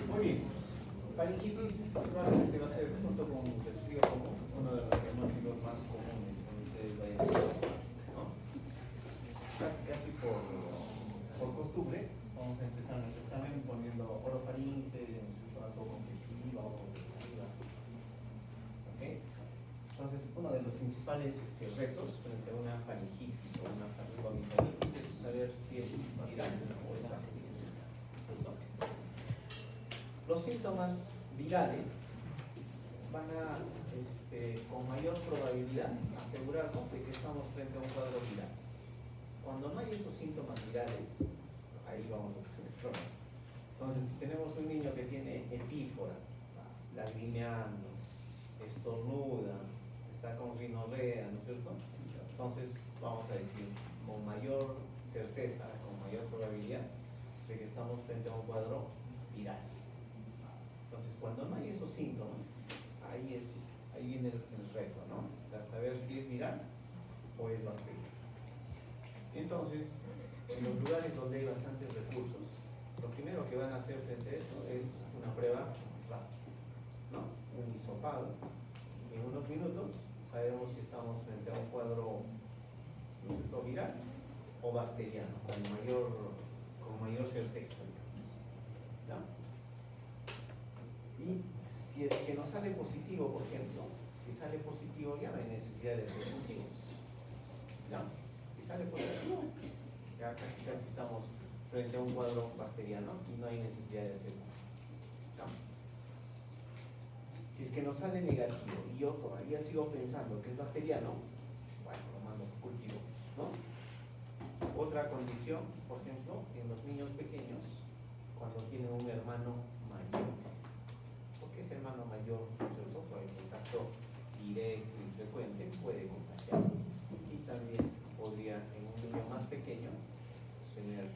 Muy bien. Faringitis probablemente va a ser junto con resfrío común uno de los diagnósticos más comunes cuando ustedes vayan a Vamos a empezar nuestro examen poniendo orofaringe, autocongestiva, autocongestiva. ¿Ok? Entonces, uno de los principales retos frente a una faringitis o una faringomigalitis es saber si es viral o es bacteriana. Los síntomas virales van a, con mayor probabilidad, asegurarnos de que estamos frente a un cuadro viral. Cuando no hay esos síntomas virales, ahí vamos a tener problemas. Entonces, si tenemos un niño que tiene epífora, lagrimeando, estornuda, está con rinorrea, ¿no es cierto? Entonces, vamos a decir con mayor certeza, con mayor probabilidad, de que estamos frente a un cuadro viral. Entonces, cuando no hay esos síntomas, ahí viene el reto, ¿no? O sea, saber si es viral o es bacteria. Entonces, en los lugares donde hay bastantes recursos, lo primero que van a hacer frente a esto es una prueba rápida, ¿no? Un hisopado. En unos minutos sabemos si estamos frente a un cuadro, ¿no es cierto?, viral o bacteriano, con mayor certeza, ¿no? Y si es que nos sale positivo, por ejemplo, si sale positivo ya no hay necesidad de hacer cultivos, ¿no? Si sale positivo, ya casi estamos frente a un cuadro bacteriano y no hay necesidad de hacer cultivos, ¿no? Si es que nos sale negativo y yo todavía sigo pensando que es bacteriano, bueno, lo mando a cultivo, ¿no? Otra condición, por ejemplo, en los niños pequeños, cuando tienen un hermano mayor. ¿Por qué ese hermano mayor, ¿cierto?, por el contacto directo y frecuente puede contagiar? Y también podría, en un niño más pequeño, tener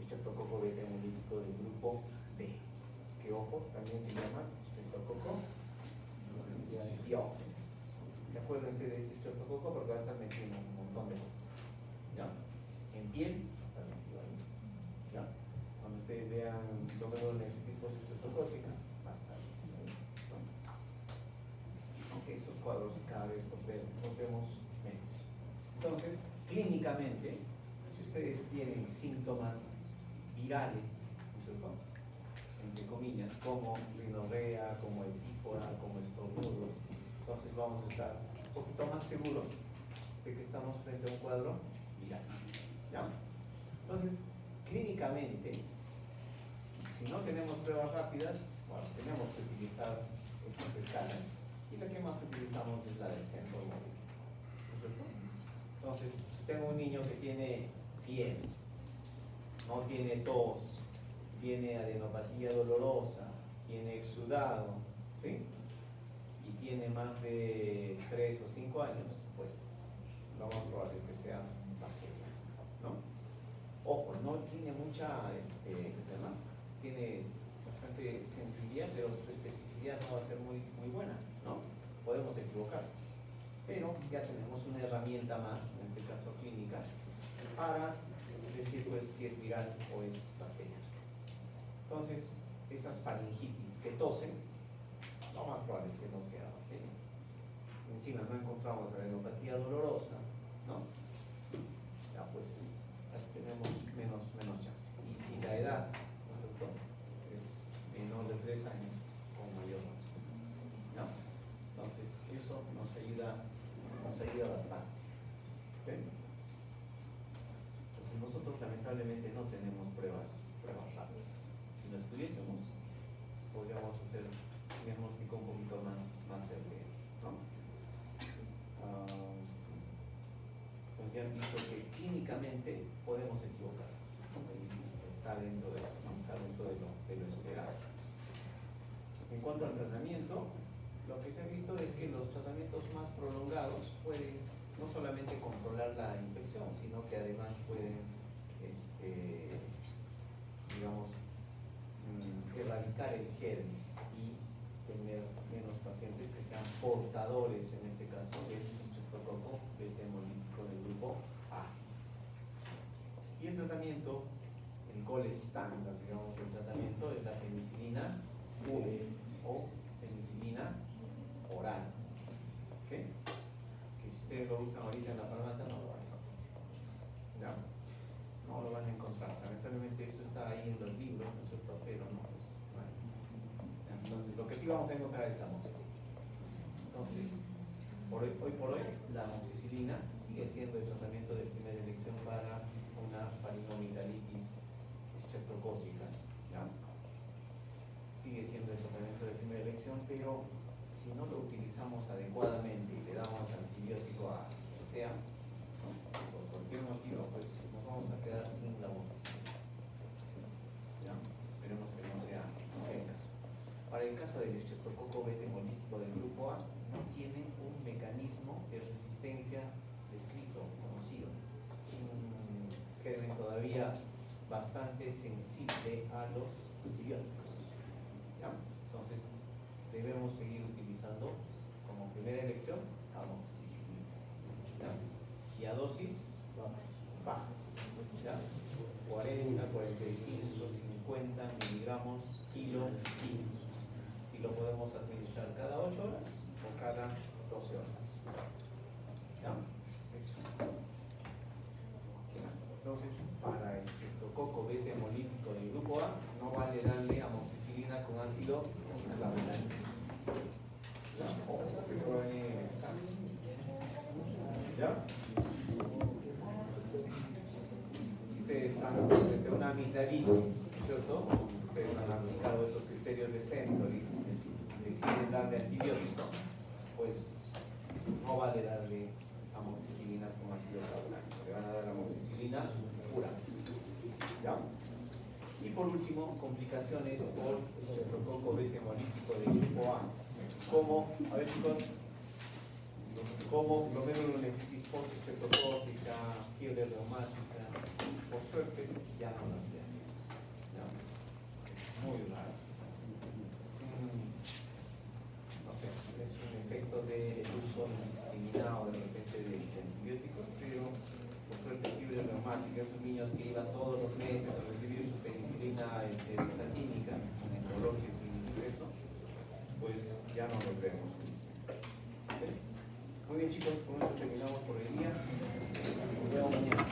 Streptococo beta hemolítico del grupo B, que, ojo, también se llama Streptococo dioides. Acuérdense de ese Streptococo porque va a estar metido en un montón de cosas, ¿ya? En piel, va a estar metido ahí, ¿ya? Cuando ustedes vean glomerulonefritis estreptocócica, va a estar ahí, ¿no? Aunque esos cuadros cada vez los vemos menos. Entonces, clínicamente, si ustedes tienen síntomas virales, ¿no es cierto?, entre comillas, como rinorrea, como epífora, como estornudos, entonces vamos a estar un poquito más seguros de que estamos frente a un cuadro viral, ¿ya? Entonces, clínicamente, si no tenemos pruebas rápidas, bueno, tenemos que utilizar estas escalas y la que más utilizamos es la del centro móvil. Entonces, si tengo un niño que tiene fiebre, no tiene tos, tiene adenopatía dolorosa, tiene exudado, ¿sí?, y tiene más de 3 o 5 años, pues lo más probable es que sea bacteria, ¿no? Ojo, no tiene mucha, ¿qué se llama? Tiene bastante sensibilidad, pero su especificidad no va a ser muy buena, ¿no? Podemos equivocarnos, pero ya tenemos una herramienta más, en este caso clínica, para decir pues si es viral o es bacteria. Entonces, esas faringitis que tosen, lo más probable es que no sea bacteria. Encima no encontramos adenopatía dolorosa, ¿no? Ya pues tenemos menos chance. Y si la edad, ¿no es cierto?, es menor de 3 años, con mayor razón, ¿no? Entonces eso nos ayuda bastante, ¿ok? Entonces nosotros lamentablemente no tenemos pruebas rápidas. Si las tuviésemos, podríamos hacer un diagnóstico un poquito más certero, ¿no? Pues ya han visto que clínicamente podemos equivocarnos, ¿no? Y está dentro de eso, ¿no? Está dentro de lo esperado. En cuanto al tratamiento, lo que se ha visto es que los tratamientos más prolongados pueden no solamente controlar la infección, sino que además pueden, digamos, erradicar el germen y tener menos pacientes que sean portadores, en este caso, del Streptococo beta hemolítico del grupo A. Y el tratamiento, el gol estándar, digamos, el tratamiento es la penicilina o penicilina oral, ¿ok? Que si ustedes lo buscan ahorita en la farmacia no lo van a encontrar, ¿ya? No lo van a encontrar. eso está ahí en los libros, ¿no es cierto? Pero no, pues, no hay. Entonces, lo que sí vamos a encontrar es amoxicilina. Entonces, hoy por hoy, la amoxicilina sigue siendo el tratamiento de primera elección para una faringoamigdalitis estreptocócica, ¿ya? Sigue siendo el tratamiento de primera elección, pero si no lo utilizamos adecuadamente y le damos antibiótico a quien sea, ¿no? Por cualquier motivo, pues nos vamos a quedar sin la amoxicilina. ¿Ya? Esperemos que no sea el caso. Para el caso del estreptococo beta hemolítico del grupo A, no tiene un mecanismo de resistencia descrito, conocido. Es un germen todavía bastante sensible a los antibióticos. ¿Ya? Entonces, debemos seguir utilizando como primera elección amoxicilina. ¿Ya? Y a dosis bajas. ¿Ya? 40, 45, 50 miligramos kilo día. Y lo podemos administrar cada 8 horas o cada 12 horas. ¿Ya? Eso. ¿Qué más? Entonces, para el estreptococo beta hemolítico del grupo A, no vale darle amoxicilina con ácido clavulánico. ¿Ya? O que se va a venir en el examen. ¿Ya? Si ustedes están frente a una amigdalitis, ¿cierto? Ustedes han aplicado estos criterios de Centro y deciden darle antibiótico, pues no vale darle amoxicilina con ácido clavulánico, le van a dar amoxicilina pura. ¿Ya? Y por último, complicaciones por estreptococo beta hemolítico del grupo A, como, a ver chicos, como glomerulonefritis postestreptocócica, fiebre reumática, por suerte ya no las vemos. ¿Ya? Es muy raro. No sé, es un efecto del uso indiscriminado de repente de antibióticos, pero por suerte fiebre reumática, esos niños que iban todos los meses a recibir su penicilina hexatínica, con el dolor que significa eso, pues ya no los vemos. ¿Okay? Muy bien chicos, con eso terminamos por el día. Nos vemos mañana.